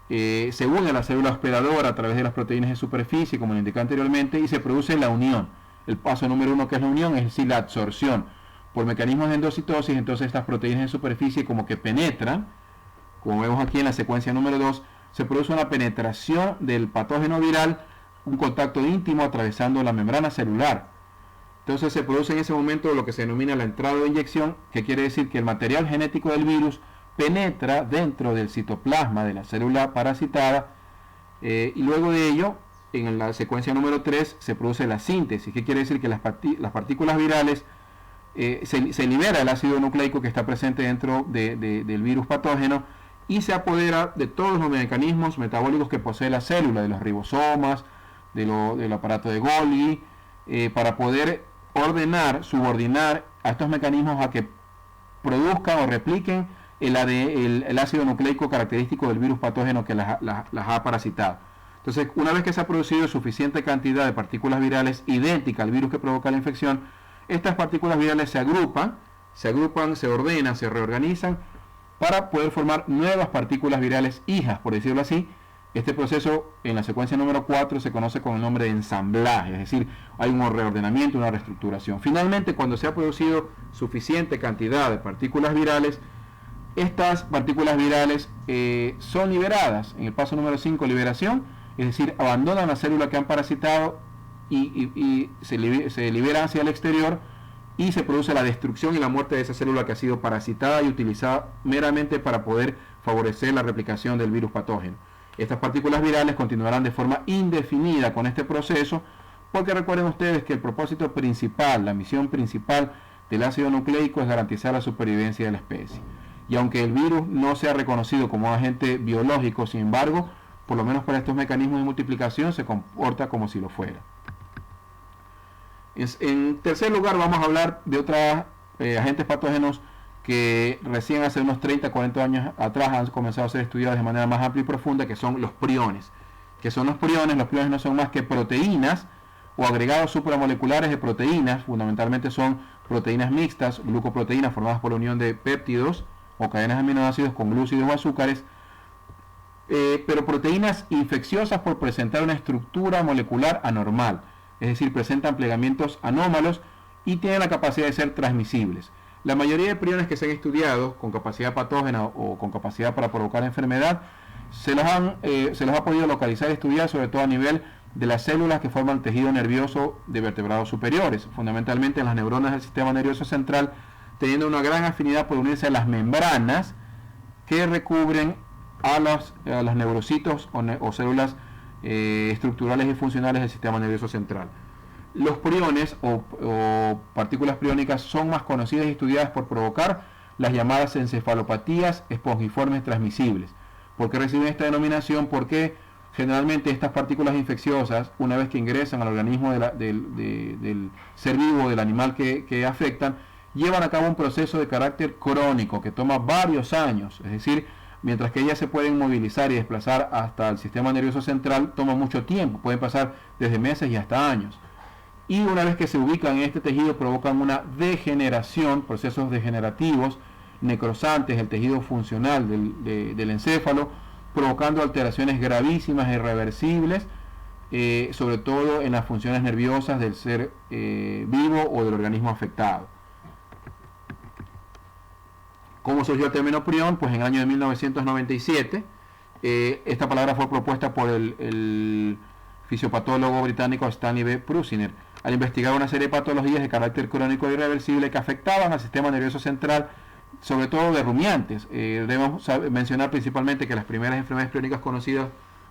se une a la célula hospedadora a través de las proteínas de superficie, como lo indiqué anteriormente, y se produce la unión. El paso número 1, que es la unión, es decir, la absorción por mecanismos de endocitosis, entonces estas proteínas en superficie como que penetran, como vemos aquí en la secuencia número 2, se produce una penetración del patógeno viral, un contacto íntimo atravesando la membrana celular. Entonces se produce en ese momento lo que se denomina la entrada de inyección, que quiere decir que el material genético del virus penetra dentro del citoplasma de la célula parasitada, y luego de ello, en la secuencia número 3, se produce la síntesis, que quiere decir que las partículas virales se libera el ácido nucleico que está presente dentro del virus patógeno y se apodera de todos los mecanismos metabólicos que posee la célula, de los ribosomas, del aparato de Golgi, para poder subordinar a estos mecanismos a que produzcan o repliquen el ácido nucleico característico del virus patógeno que las ha parasitado. Entonces, una vez que se ha producido suficiente cantidad de partículas virales idénticas al virus que provoca la infección, estas partículas virales se agrupan, se ordenan, se reorganizan para poder formar nuevas partículas virales hijas, por decirlo así. Este proceso en la secuencia número 4 se conoce con el nombre de ensamblaje, es decir, hay un reordenamiento, una reestructuración. Finalmente, cuando se ha producido suficiente cantidad de partículas virales, estas partículas virales son liberadas. En el paso número 5, liberación, es decir, abandonan la célula que han parasitado y se liberan hacia el exterior y se produce la destrucción y la muerte de esa célula que ha sido parasitada y utilizada meramente para poder favorecer la replicación del virus patógeno. Estas partículas virales continuarán de forma indefinida con este proceso, porque recuerden ustedes que el propósito principal, la misión principal del ácido nucleico es garantizar la supervivencia de la especie. Y aunque el virus no sea reconocido como agente biológico, sin embargo, por lo menos para estos mecanismos de multiplicación se comporta como si lo fuera. En tercer lugar, vamos a hablar de otros agentes patógenos que recién hace unos 30, 40 años atrás han comenzado a ser estudiados de manera más amplia y profunda, que son los priones. ¿Qué son los priones? Los priones no son más que proteínas o agregados supramoleculares de proteínas, fundamentalmente son proteínas mixtas, glucoproteínas formadas por la unión de péptidos o cadenas de aminoácidos con glúcidos o azúcares, pero proteínas infecciosas por presentar una estructura molecular anormal, es decir, presentan plegamientos anómalos y tienen la capacidad de ser transmisibles. La mayoría de priones que se han estudiado con capacidad patógena o con capacidad para provocar enfermedad se los ha podido localizar y estudiar sobre todo a nivel de las células que forman el tejido nervioso de vertebrados superiores, fundamentalmente en las neuronas del sistema nervioso central, teniendo una gran afinidad por unirse a las membranas que recubren a los neurocitos o células estructurales y funcionales del sistema nervioso central. Los priones o partículas priónicas son más conocidas y estudiadas por provocar las llamadas encefalopatías espongiformes transmisibles. ¿Por qué reciben esta denominación? Porque generalmente estas partículas infecciosas, una vez que ingresan al organismo del ser vivo, del animal que afectan, llevan a cabo un proceso de carácter crónico que toma varios años. Es decir, mientras que ellas se pueden movilizar y desplazar hasta el sistema nervioso central, toma mucho tiempo, pueden pasar desde meses y hasta años. Y una vez que se ubican en este tejido provocan una degeneración, procesos degenerativos, necrosantes del tejido funcional del encéfalo, provocando alteraciones gravísimas e irreversibles, sobre todo en las funciones nerviosas del ser vivo o del organismo afectado. ¿Cómo surgió el término prión? Pues en el año de 1997, esta palabra fue propuesta por el fisiopatólogo británico Stanley B. Prusiner, al investigar una serie de patologías de carácter crónico e irreversible que afectaban al sistema nervioso central, sobre todo de rumiantes. Debemos mencionar principalmente que las primeras enfermedades crónicas conocidas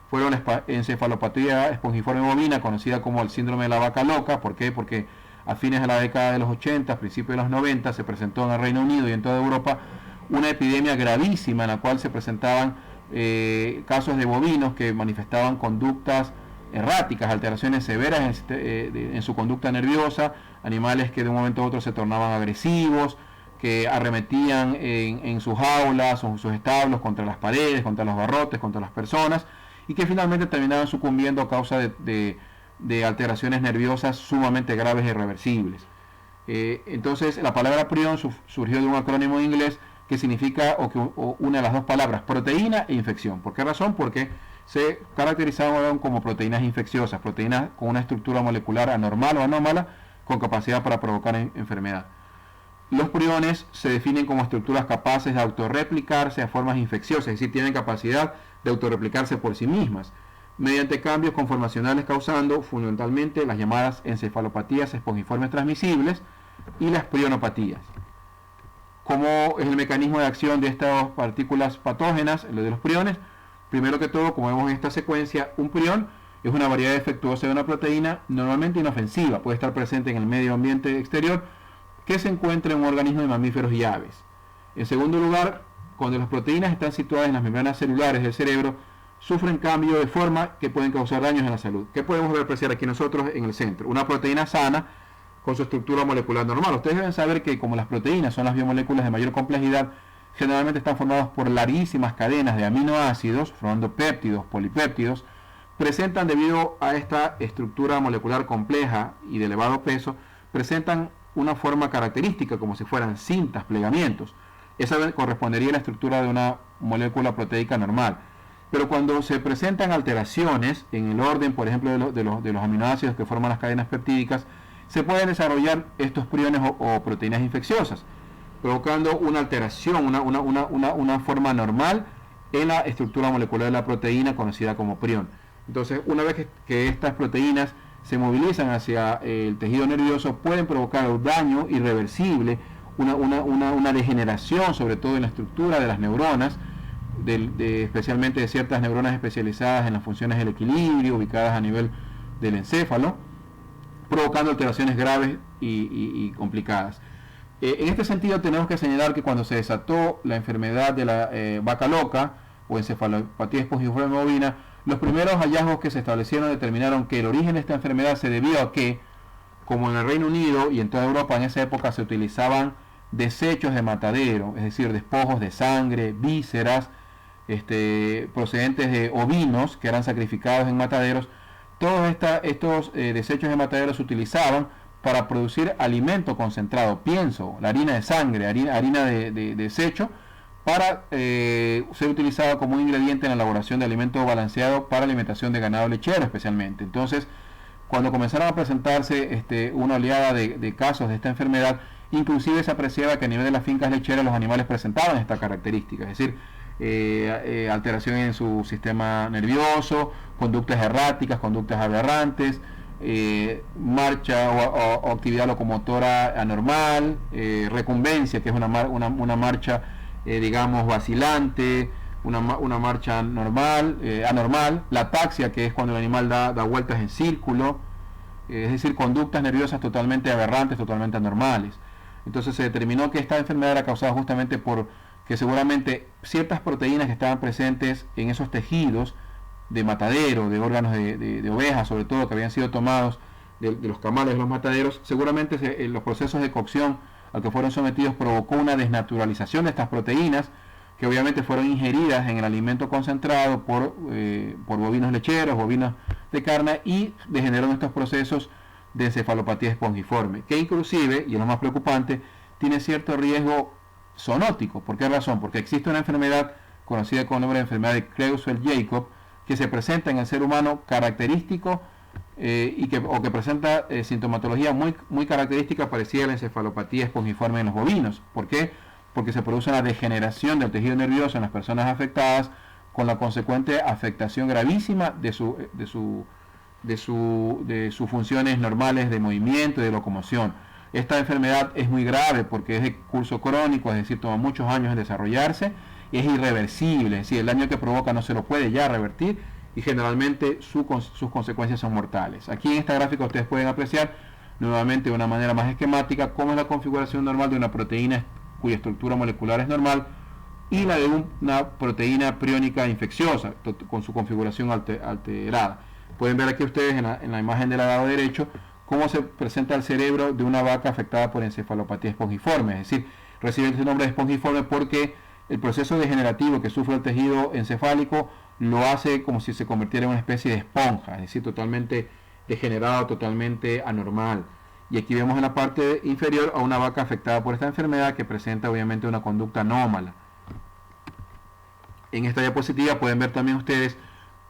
fueron la encefalopatía espongiforme bovina, conocida como el síndrome de la vaca loca. ¿Por qué? Porque a fines de la década de los 80, principios de los 90, se presentó en el Reino Unido y en toda Europa una epidemia gravísima en la cual se presentaban casos de bovinos que manifestaban conductas erráticas, alteraciones severas en su conducta nerviosa, animales que de un momento a otro se tornaban agresivos, que arremetían en sus jaulas o en sus establos contra las paredes, contra los barrotes, contra las personas, y que finalmente terminaban sucumbiendo a causa de alteraciones nerviosas sumamente graves e irreversibles. Entonces la palabra prion surgió de un acrónimo en inglés que significa o une las dos palabras, proteína e infección. ¿Por qué razón? Porque se caracterizaban como proteínas infecciosas, proteínas con una estructura molecular anormal o anómala con capacidad para provocar enfermedad. Los priones se definen como estructuras capaces de autorreplicarse a formas infecciosas, es decir, tienen capacidad de autorreplicarse por sí mismas, mediante cambios conformacionales causando fundamentalmente las llamadas encefalopatías espongiformes transmisibles y las prionopatías. ¿Cómo es el mecanismo de acción de estas partículas patógenas, lo de los priones? Primero que todo, como vemos en esta secuencia, un prión es una variedad defectuosa de una proteína normalmente inofensiva, puede estar presente en el medio ambiente exterior que se encuentra en un organismo de mamíferos y aves. En segundo lugar, cuando las proteínas están situadas en las membranas celulares del cerebro, sufren cambio de forma que pueden causar daños en la salud. ¿Qué podemos apreciar aquí nosotros en el centro? Una proteína sana con su estructura molecular normal. Ustedes deben saber que como las proteínas son las biomoléculas de mayor complejidad, generalmente están formadas por larguísimas cadenas de aminoácidos, formando péptidos, polipéptidos, presentan debido a esta estructura molecular compleja y de elevado peso, presentan una forma característica como si fueran cintas, plegamientos. Esa correspondería a la estructura de una molécula proteica normal. Pero cuando se presentan alteraciones en el orden, por ejemplo, de los aminoácidos que forman las cadenas peptídicas, se pueden desarrollar estos priones o proteínas infecciosas, provocando una alteración, una forma anormal en la estructura molecular de la proteína conocida como prión. Entonces, una vez que estas proteínas se movilizan hacia el tejido nervioso, pueden provocar un daño irreversible, una degeneración, sobre todo en la estructura de las neuronas, especialmente de ciertas neuronas especializadas en las funciones del equilibrio, ubicadas a nivel del encéfalo, provocando alteraciones graves y complicadas. En este sentido tenemos que señalar que cuando se desató la enfermedad de la vaca loca o encefalopatía espongiforme bovina, los primeros hallazgos que se establecieron determinaron que el origen de esta enfermedad se debió a que, como en el Reino Unido y en toda Europa en esa época se utilizaban desechos de matadero, es decir, despojos de sangre, vísceras, procedentes de ovinos que eran sacrificados en mataderos. Todos estos desechos de matadero se utilizaban para producir alimento concentrado, pienso, la harina de sangre, harina de desecho, para ser utilizado como un ingrediente en la elaboración de alimento balanceado para alimentación de ganado lechero especialmente. Entonces, cuando comenzaron a presentarse una oleada de casos de esta enfermedad, inclusive se apreciaba que a nivel de las fincas lecheras los animales presentaban esta característica, es decir, alteración en su sistema nervioso, conductas erráticas, conductas aberrantes, marcha o actividad locomotora anormal, recumbencia, que es una marcha digamos vacilante, una marcha normal, anormal, la ataxia, que es cuando el animal da vueltas en círculo, es decir, conductas nerviosas totalmente aberrantes, totalmente anormales. Entonces se determinó que esta enfermedad era causada justamente por que seguramente ciertas proteínas que estaban presentes en esos tejidos de matadero, de órganos de ovejas, sobre todo, que habían sido tomados de los camales de los mataderos, seguramente los procesos de cocción al que fueron sometidos provocó una desnaturalización de estas proteínas, que obviamente fueron ingeridas en el alimento concentrado por bovinos lecheros, bovinos de carne, y degeneraron estos procesos de encefalopatía espongiforme, que inclusive, y es lo más preocupante, tiene cierto riesgo zoonótico. ¿Por qué razón? Porque existe una enfermedad conocida con el nombre de enfermedad de Creutzfeldt-Jakob, que se presenta en el ser humano característico que presenta sintomatología muy característica, parecida a la encefalopatía espongiforme en los bovinos. ¿Por qué? Porque se produce una degeneración del tejido nervioso en las personas afectadas, con la consecuente afectación gravísima de sus funciones normales de movimiento y de locomoción. Esta enfermedad es muy grave porque es de curso crónico, es decir, toma muchos años en desarrollarse, y es irreversible, es decir, el daño que provoca no se lo puede ya revertir, y generalmente sus consecuencias son mortales. Aquí en esta gráfica ustedes pueden apreciar nuevamente de una manera más esquemática cómo es la configuración normal de una proteína cuya estructura molecular es normal, y la de una proteína priónica infecciosa con su configuración alterada. Pueden ver aquí ustedes en la imagen del lado derecho cómo se presenta el cerebro de una vaca afectada por encefalopatía espongiforme, es decir, recibe ese nombre de espongiforme porque el proceso degenerativo que sufre el tejido encefálico lo hace como si se convirtiera en una especie de esponja, es decir, totalmente degenerado, totalmente anormal. Y aquí vemos en la parte inferior a una vaca afectada por esta enfermedad que presenta obviamente una conducta anómala. En esta diapositiva pueden ver también ustedes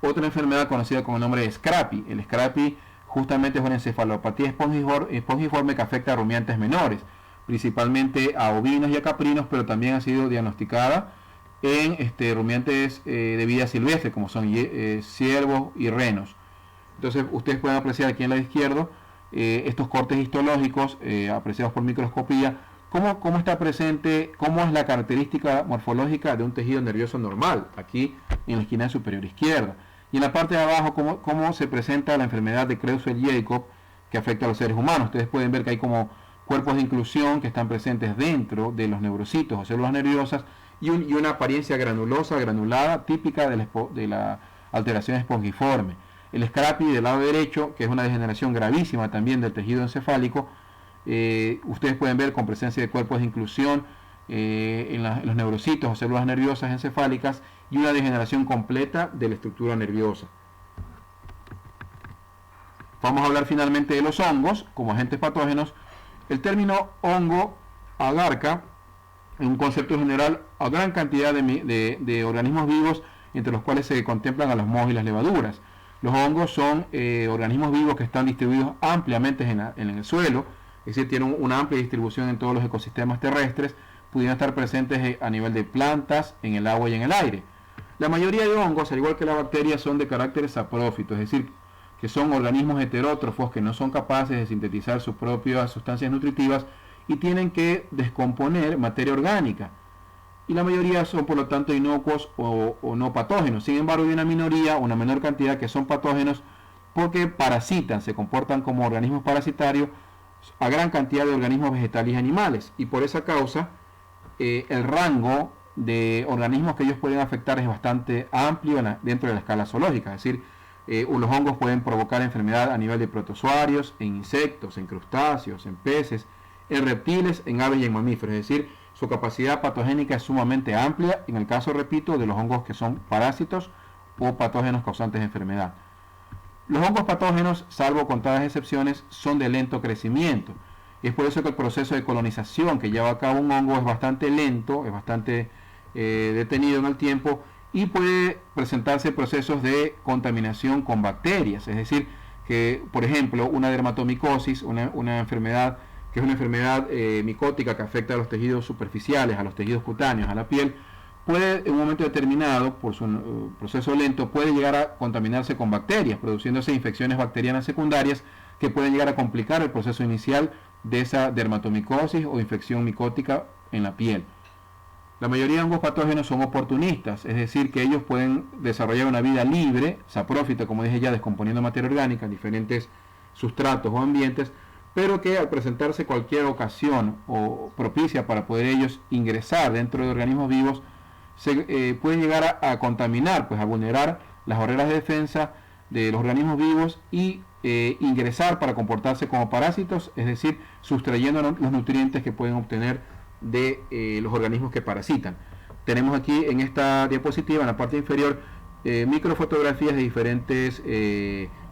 otra enfermedad conocida con el nombre de Scrapie. El Scrapie justamente es una encefalopatía espongiforme que afecta a rumiantes menores. principalmente a ovinos y a caprinos, pero también ha sido diagnosticada en rumiantes de vida silvestre, como son ciervos y renos. Entonces ustedes pueden apreciar aquí en la izquierda estos cortes histológicos apreciados por microscopía, cómo está presente, cómo es la característica morfológica de un tejido nervioso normal, aquí en la esquina superior izquierda. Y en la parte de abajo, cómo se presenta la enfermedad de Creutzfeldt-Jakob que afecta a los seres humanos. Ustedes pueden ver que hay como cuerpos de inclusión que están presentes dentro de los neurocitos o células nerviosas y una apariencia granulosa, granulada, típica de la alteración espongiforme. El Scrappy del lado derecho, que es una degeneración gravísima también del tejido encefálico, ustedes pueden ver con presencia de cuerpos de inclusión en los neurocitos o células nerviosas encefálicas y una degeneración completa de la estructura nerviosa. Vamos a hablar finalmente de los hongos como agentes patógenos. El término hongo abarca, en un concepto general, a gran cantidad de organismos vivos, entre los cuales se contemplan a los mohos y las levaduras. Los hongos son organismos vivos que están distribuidos ampliamente en el suelo, es decir, tienen una amplia distribución en todos los ecosistemas terrestres, pudiendo estar presentes a nivel de plantas, en el agua y en el aire. La mayoría de hongos, al igual que las bacterias, son de carácter saprófito, es decir, que son organismos heterótrofos que no son capaces de sintetizar sus propias sustancias nutritivas y tienen que descomponer materia orgánica. Y la mayoría son, por lo tanto, inocuos o no patógenos. Sin embargo, hay una minoría, una menor cantidad que son patógenos porque parasitan, se comportan como organismos parasitarios a gran cantidad de organismos vegetales y animales. Y por esa causa, el rango de organismos que ellos pueden afectar es bastante amplio dentro de la escala zoológica. Es decir, los hongos pueden provocar enfermedad a nivel de protozoarios, en insectos, en crustáceos, en peces, en reptiles, en aves y en mamíferos. Es decir, su capacidad patogénica es sumamente amplia, en el caso, repito, de los hongos que son parásitos o patógenos causantes de enfermedad. Los hongos patógenos, salvo contadas excepciones, son de lento crecimiento. Y es por eso que el proceso de colonización que lleva a cabo un hongo es bastante lento, es bastante detenido en el tiempo y puede presentarse procesos de contaminación con bacterias. Es decir, que, por ejemplo, una dermatomicosis, una enfermedad que es una enfermedad micótica que afecta a los tejidos superficiales, a los tejidos cutáneos, a la piel, puede en un momento determinado, por su proceso lento, puede llegar a contaminarse con bacterias, produciéndose infecciones bacterianas secundarias que pueden llegar a complicar el proceso inicial de esa dermatomicosis o infección micótica en la piel. La mayoría de hongos patógenos son oportunistas, es decir, que ellos pueden desarrollar una vida libre, saprófita, como dije ya, descomponiendo materia orgánica en diferentes sustratos o ambientes, pero que al presentarse cualquier ocasión o propicia para poder ellos ingresar dentro de organismos vivos, pueden llegar a contaminar, pues a vulnerar las barreras de defensa de los organismos vivos y ingresar para comportarse como parásitos, es decir, sustrayendo los nutrientes que pueden obtener de los organismos que parasitan. Tenemos aquí en esta diapositiva, en la parte inferior, microfotografías de diferentes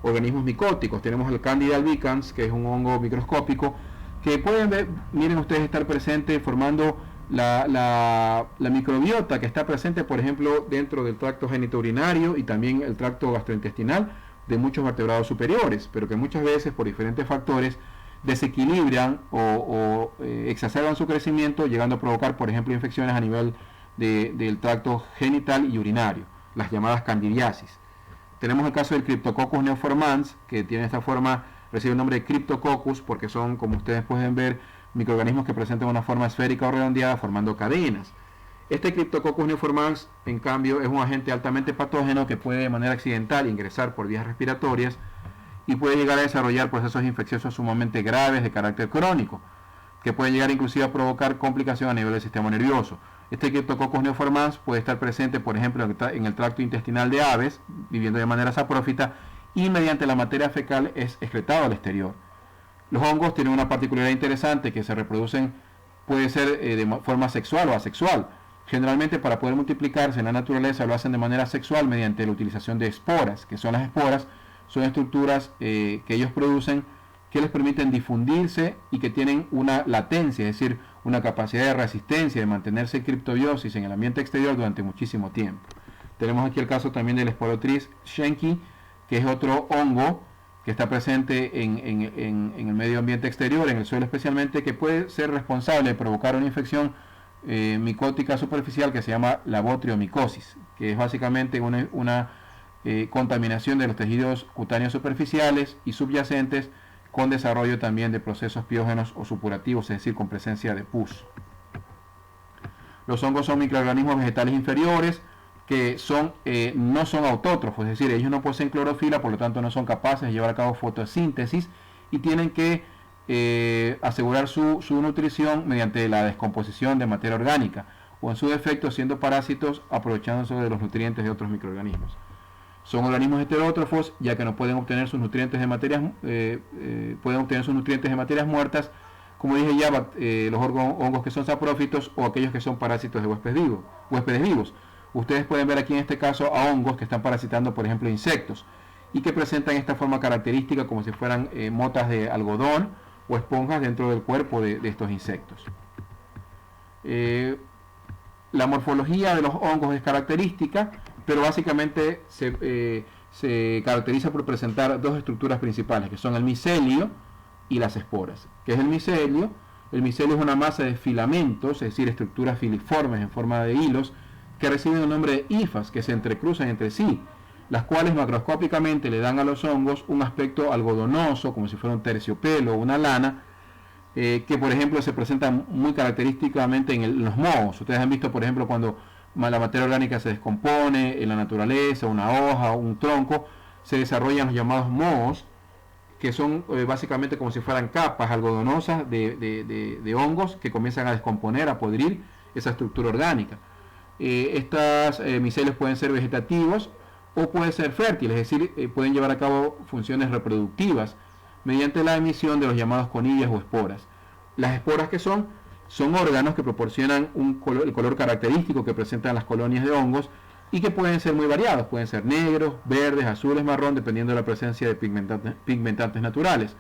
organismos micóticos. Tenemos el Candida albicans, que es un hongo microscópico, que pueden ver, miren ustedes, estar presente formando la microbiota que está presente, por ejemplo, dentro del tracto genitourinario y también el tracto gastrointestinal de muchos vertebrados superiores, pero que muchas veces por diferentes factores desequilibran o exacerban su crecimiento, llegando a provocar, por ejemplo, infecciones a nivel del tracto genital y urinario, las llamadas candidiasis. Tenemos el caso del Cryptococcus neoformans, que tiene esta forma, recibe el nombre de Cryptococcus porque son, como ustedes pueden ver, microorganismos que presentan una forma esférica o redondeada formando cadenas. Este Cryptococcus neoformans, en cambio, es un agente altamente patógeno que puede de manera accidental ingresar por vías respiratorias y puede llegar a desarrollar procesos infecciosos sumamente graves de carácter crónico, que pueden llegar inclusive a provocar complicaciones a nivel del sistema nervioso. Este Cryptococcus neoformans puede estar presente, por ejemplo, en el tracto intestinal de aves, viviendo de manera saprófita, y mediante la materia fecal es excretado al exterior. Los hongos tienen una particularidad interesante, que se reproducen, puede ser de forma sexual o asexual. Generalmente, para poder multiplicarse en la naturaleza, lo hacen de manera sexual mediante la utilización de esporas, que son las esporas, son estructuras que ellos producen que les permiten difundirse y que tienen una latencia, es decir, una capacidad de resistencia, de mantenerse en criptobiosis en el ambiente exterior durante muchísimo tiempo. Tenemos aquí el caso también del Sporothris schenki, que es otro hongo que está presente en el medio ambiente exterior, en el suelo especialmente, que puede ser responsable de provocar una infección micótica superficial que se llama la botriomicosis, que es básicamente una contaminación de los tejidos cutáneos superficiales y subyacentes con desarrollo también de procesos piógenos o supurativos, es decir, con presencia de pus. Los hongos son microorganismos vegetales inferiores que no son autótrofos, es decir, ellos no poseen clorofila, por lo tanto no son capaces de llevar a cabo fotosíntesis y tienen que asegurar su nutrición mediante la descomposición de materia orgánica o en su defecto siendo parásitos aprovechándose de los nutrientes de otros microorganismos. Son organismos heterótrofos ya que no pueden obtener sus nutrientes de materias muertas, como dije ya, los hongos que son saprófitos o aquellos que son parásitos de huéspedes vivos. Ustedes pueden ver aquí en este caso a hongos que están parasitando, por ejemplo, insectos y que presentan esta forma característica como si fueran motas de algodón o esponjas dentro del cuerpo de estos insectos. La morfología de los hongos es característica, pero básicamente se caracteriza por presentar dos estructuras principales, que son el micelio y las esporas. ¿Qué es el micelio? El micelio es una masa de filamentos, es decir, estructuras filiformes en forma de hilos, que reciben el nombre de hifas, que se entrecruzan entre sí, las cuales macroscópicamente le dan a los hongos un aspecto algodonoso, como si fuera un terciopelo o una lana, que por ejemplo se presenta muy característicamente en los mohos. Ustedes han visto, por ejemplo, cuando la materia orgánica se descompone en la naturaleza, una hoja, un tronco, se desarrollan los llamados mohos, que son básicamente como si fueran capas algodonosas de hongos que comienzan a descomponer, a podrir esa estructura orgánica. Estas micelios pueden ser vegetativos o pueden ser fértiles, es decir, pueden llevar a cabo funciones reproductivas mediante la emisión de los llamados conillas o esporas. Las esporas que son órganos que proporcionan el color característico que presentan las colonias de hongos y que pueden ser muy variados, pueden ser negros, verdes, azules, marrón, dependiendo de la presencia de pigmentantes naturales.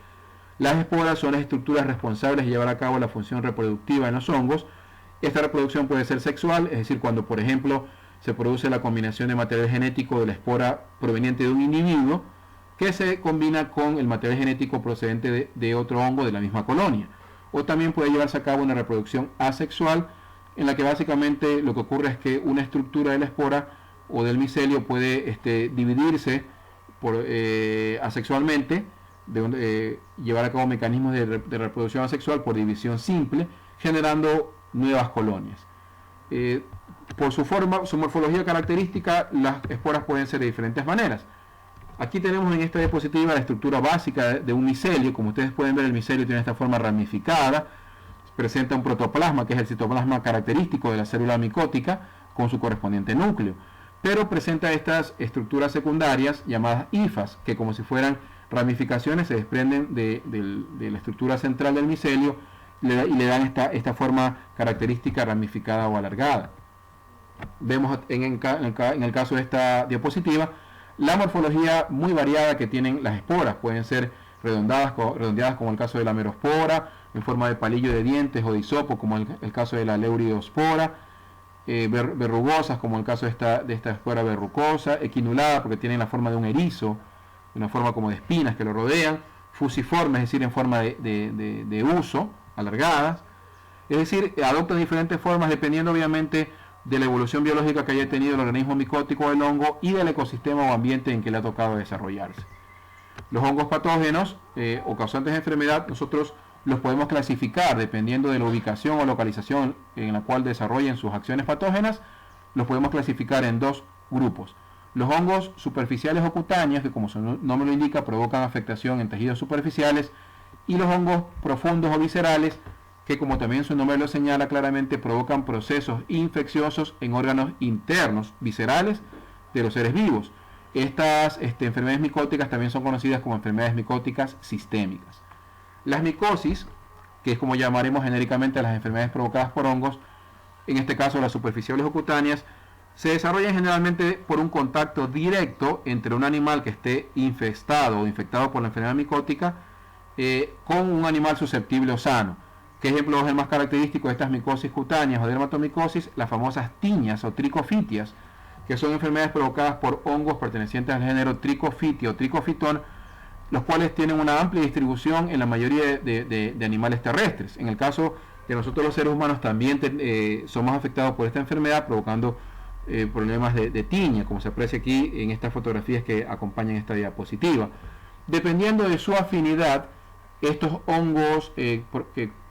Las esporas son las estructuras responsables de llevar a cabo la función reproductiva en los hongos. Esta reproducción puede ser sexual, es decir, cuando por ejemplo se produce la combinación de material genético de la espora proveniente de un individuo que se combina con el material genético procedente de otro hongo de la misma colonia. O también puede llevarse a cabo una reproducción asexual, en la que básicamente lo que ocurre es que una estructura de la espora o del micelio puede dividirse asexualmente, llevar a cabo mecanismos de reproducción asexual por división simple, generando nuevas colonias. Por su morfología característica, las esporas pueden ser de diferentes maneras. Aquí tenemos en esta diapositiva la estructura básica de un micelio. Como ustedes pueden ver, el micelio tiene esta forma ramificada, presenta un protoplasma, que es el citoplasma característico de la célula micótica, con su correspondiente núcleo, pero presenta estas estructuras secundarias llamadas hifas, que como si fueran ramificaciones se desprenden de la estructura central del micelio y le dan esta forma característica ramificada o alargada. Vemos en el caso de esta diapositiva la morfología muy variada que tienen las esporas. Pueden ser redondeadas como el caso de la merospora, en forma de palillo de dientes o de hisopo como el caso de la leuriospora, verrugosas como el caso de esta espora verrucosa, equinulada porque tienen la forma de un erizo, una forma como de espinas que lo rodean, fusiformes, es decir, en forma de huso, alargadas, es decir, adoptan diferentes formas dependiendo obviamente de la evolución biológica que haya tenido el organismo micótico del hongo y del ecosistema o ambiente en que le ha tocado desarrollarse. Los hongos patógenos o causantes de enfermedad, nosotros los podemos clasificar dependiendo de la ubicación o localización en la cual desarrollen sus acciones patógenas. Los podemos clasificar en dos grupos: los hongos superficiales o cutáneos, que como su nombre lo indica provocan afectación en tejidos superficiales, y los hongos profundos o viscerales, que como también su nombre lo señala claramente provocan procesos infecciosos en órganos internos viscerales de los seres vivos. Estas enfermedades micóticas también son conocidas como enfermedades micóticas sistémicas. Las micosis, que es como llamaremos genéricamente a las enfermedades provocadas por hongos, en este caso las superficiales o cutáneas, se desarrollan generalmente por un contacto directo entre un animal que esté infestado o infectado por la enfermedad micótica con un animal susceptible o sano. ¿Qué ejemplo es el más característico de estas micosis cutáneas o dermatomicosis? Las famosas tiñas o tricofitias, que son enfermedades provocadas por hongos pertenecientes al género Trichophytia o Trichophyton, los cuales tienen una amplia distribución en la mayoría de animales terrestres. En el caso de nosotros los seres humanos también somos afectados por esta enfermedad, provocando problemas de tiña, como se aprecia aquí en estas fotografías que acompañan esta diapositiva. Dependiendo de su afinidad, estos hongos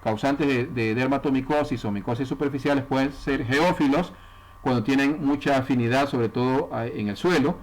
causantes de dermatomicosis o micosis superficiales pueden ser geófilos, cuando tienen mucha afinidad, sobre todo en el suelo;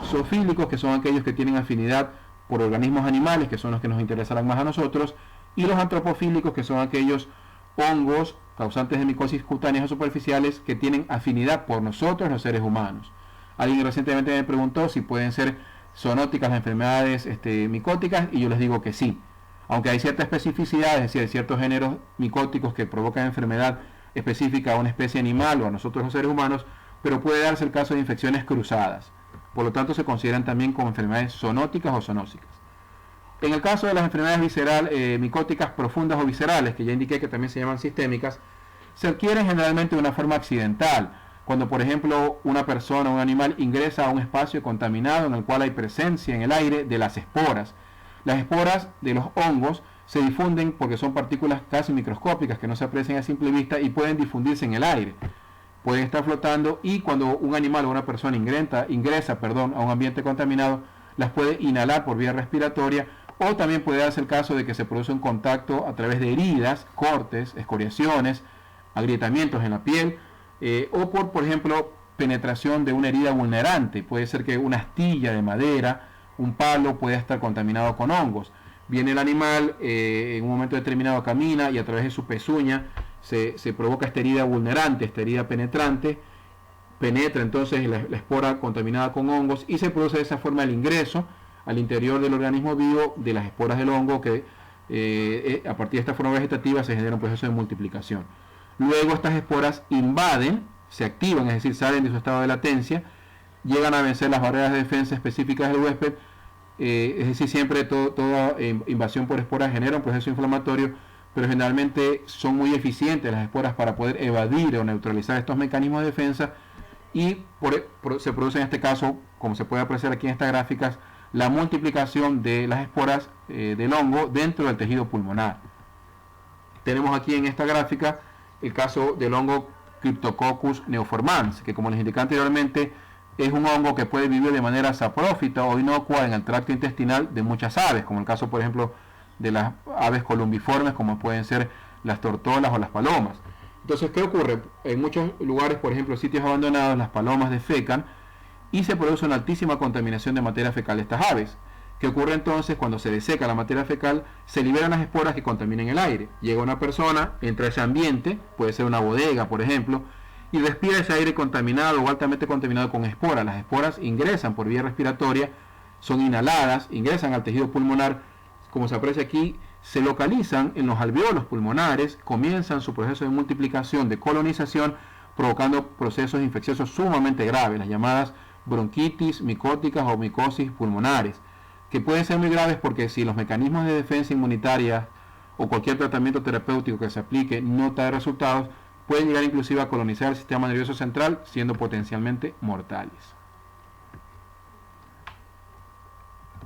zoofílicos, que son aquellos que tienen afinidad por organismos animales, que son los que nos interesarán más a nosotros; y los antropofílicos, que son aquellos hongos causantes de micosis cutáneas o superficiales que tienen afinidad por nosotros, los seres humanos. Alguien recientemente me preguntó si pueden ser zoonóticas las enfermedades micóticas, y yo les digo que sí, aunque hay cierta especificidad, es decir, hay ciertos géneros micóticos que provocan enfermedad específica a una especie animal o a nosotros los seres humanos, pero puede darse el caso de infecciones cruzadas. Por lo tanto, se consideran también como enfermedades zoonóticas o zoonósicas. En el caso de las enfermedades micóticas profundas o viscerales, que ya indiqué que también se llaman sistémicas, se adquieren generalmente de una forma accidental, cuando por ejemplo una persona o un animal ingresa a un espacio contaminado en el cual hay presencia en el aire de las esporas. Las esporas de los hongos se difunden porque son partículas casi microscópicas que no se aprecian a simple vista y pueden difundirse en el aire. Pueden estar flotando, y cuando un animal o una persona ingresa a un ambiente contaminado, las puede inhalar por vía respiratoria, o también puede darse el caso de que se produce un contacto a través de heridas, cortes, escoriaciones, agrietamientos en la piel, o por ejemplo, penetración de una herida vulnerante. Puede ser que una astilla de madera, un palo, pueda estar contaminado con hongos. Viene el animal, en un momento determinado camina, y a través de su pezuña se provoca esta herida vulnerante, esta herida penetrante, penetra entonces la espora contaminada con hongos, y se produce de esa forma el ingreso al interior del organismo vivo de las esporas del hongo, que a partir de esta forma vegetativa se genera un proceso de multiplicación. Luego estas esporas invaden, se activan, es decir, salen de su estado de latencia, llegan a vencer las barreras de defensa específicas del huésped, es decir, siempre toda invasión por esporas genera un proceso inflamatorio, pero generalmente son muy eficientes las esporas para poder evadir o neutralizar estos mecanismos de defensa, y se produce en este caso, como se puede apreciar aquí en estas gráficas, la multiplicación de las esporas del hongo dentro del tejido pulmonar. Tenemos aquí en esta gráfica el caso del hongo Cryptococcus neoformans, que, como les indiqué anteriormente, es un hongo que puede vivir de manera saprófita o inocua en el tracto intestinal de muchas aves, como el caso, por ejemplo, de las aves columbiformes, como pueden ser las tortolas o las palomas. Entonces, ¿qué ocurre? En muchos lugares, por ejemplo, sitios abandonados, las palomas defecan y se produce una altísima contaminación de materia fecal de estas aves. ¿Qué ocurre entonces? Cuando se deseca la materia fecal, se liberan las esporas que contaminan el aire. Llega una persona, entra a ese ambiente, puede ser una bodega, por ejemplo, y respira ese aire contaminado o altamente contaminado con esporas. Las esporas ingresan por vía respiratoria, son inhaladas, ingresan al tejido pulmonar, como se aprecia aquí, se localizan en los alveolos pulmonares, comienzan su proceso de multiplicación, de colonización, provocando procesos infecciosos sumamente graves, las llamadas bronquitis micóticas o micosis pulmonares, que pueden ser muy graves porque si los mecanismos de defensa inmunitaria o cualquier tratamiento terapéutico que se aplique no da resultados, pueden llegar inclusive a colonizar el sistema nervioso central, siendo potencialmente mortales.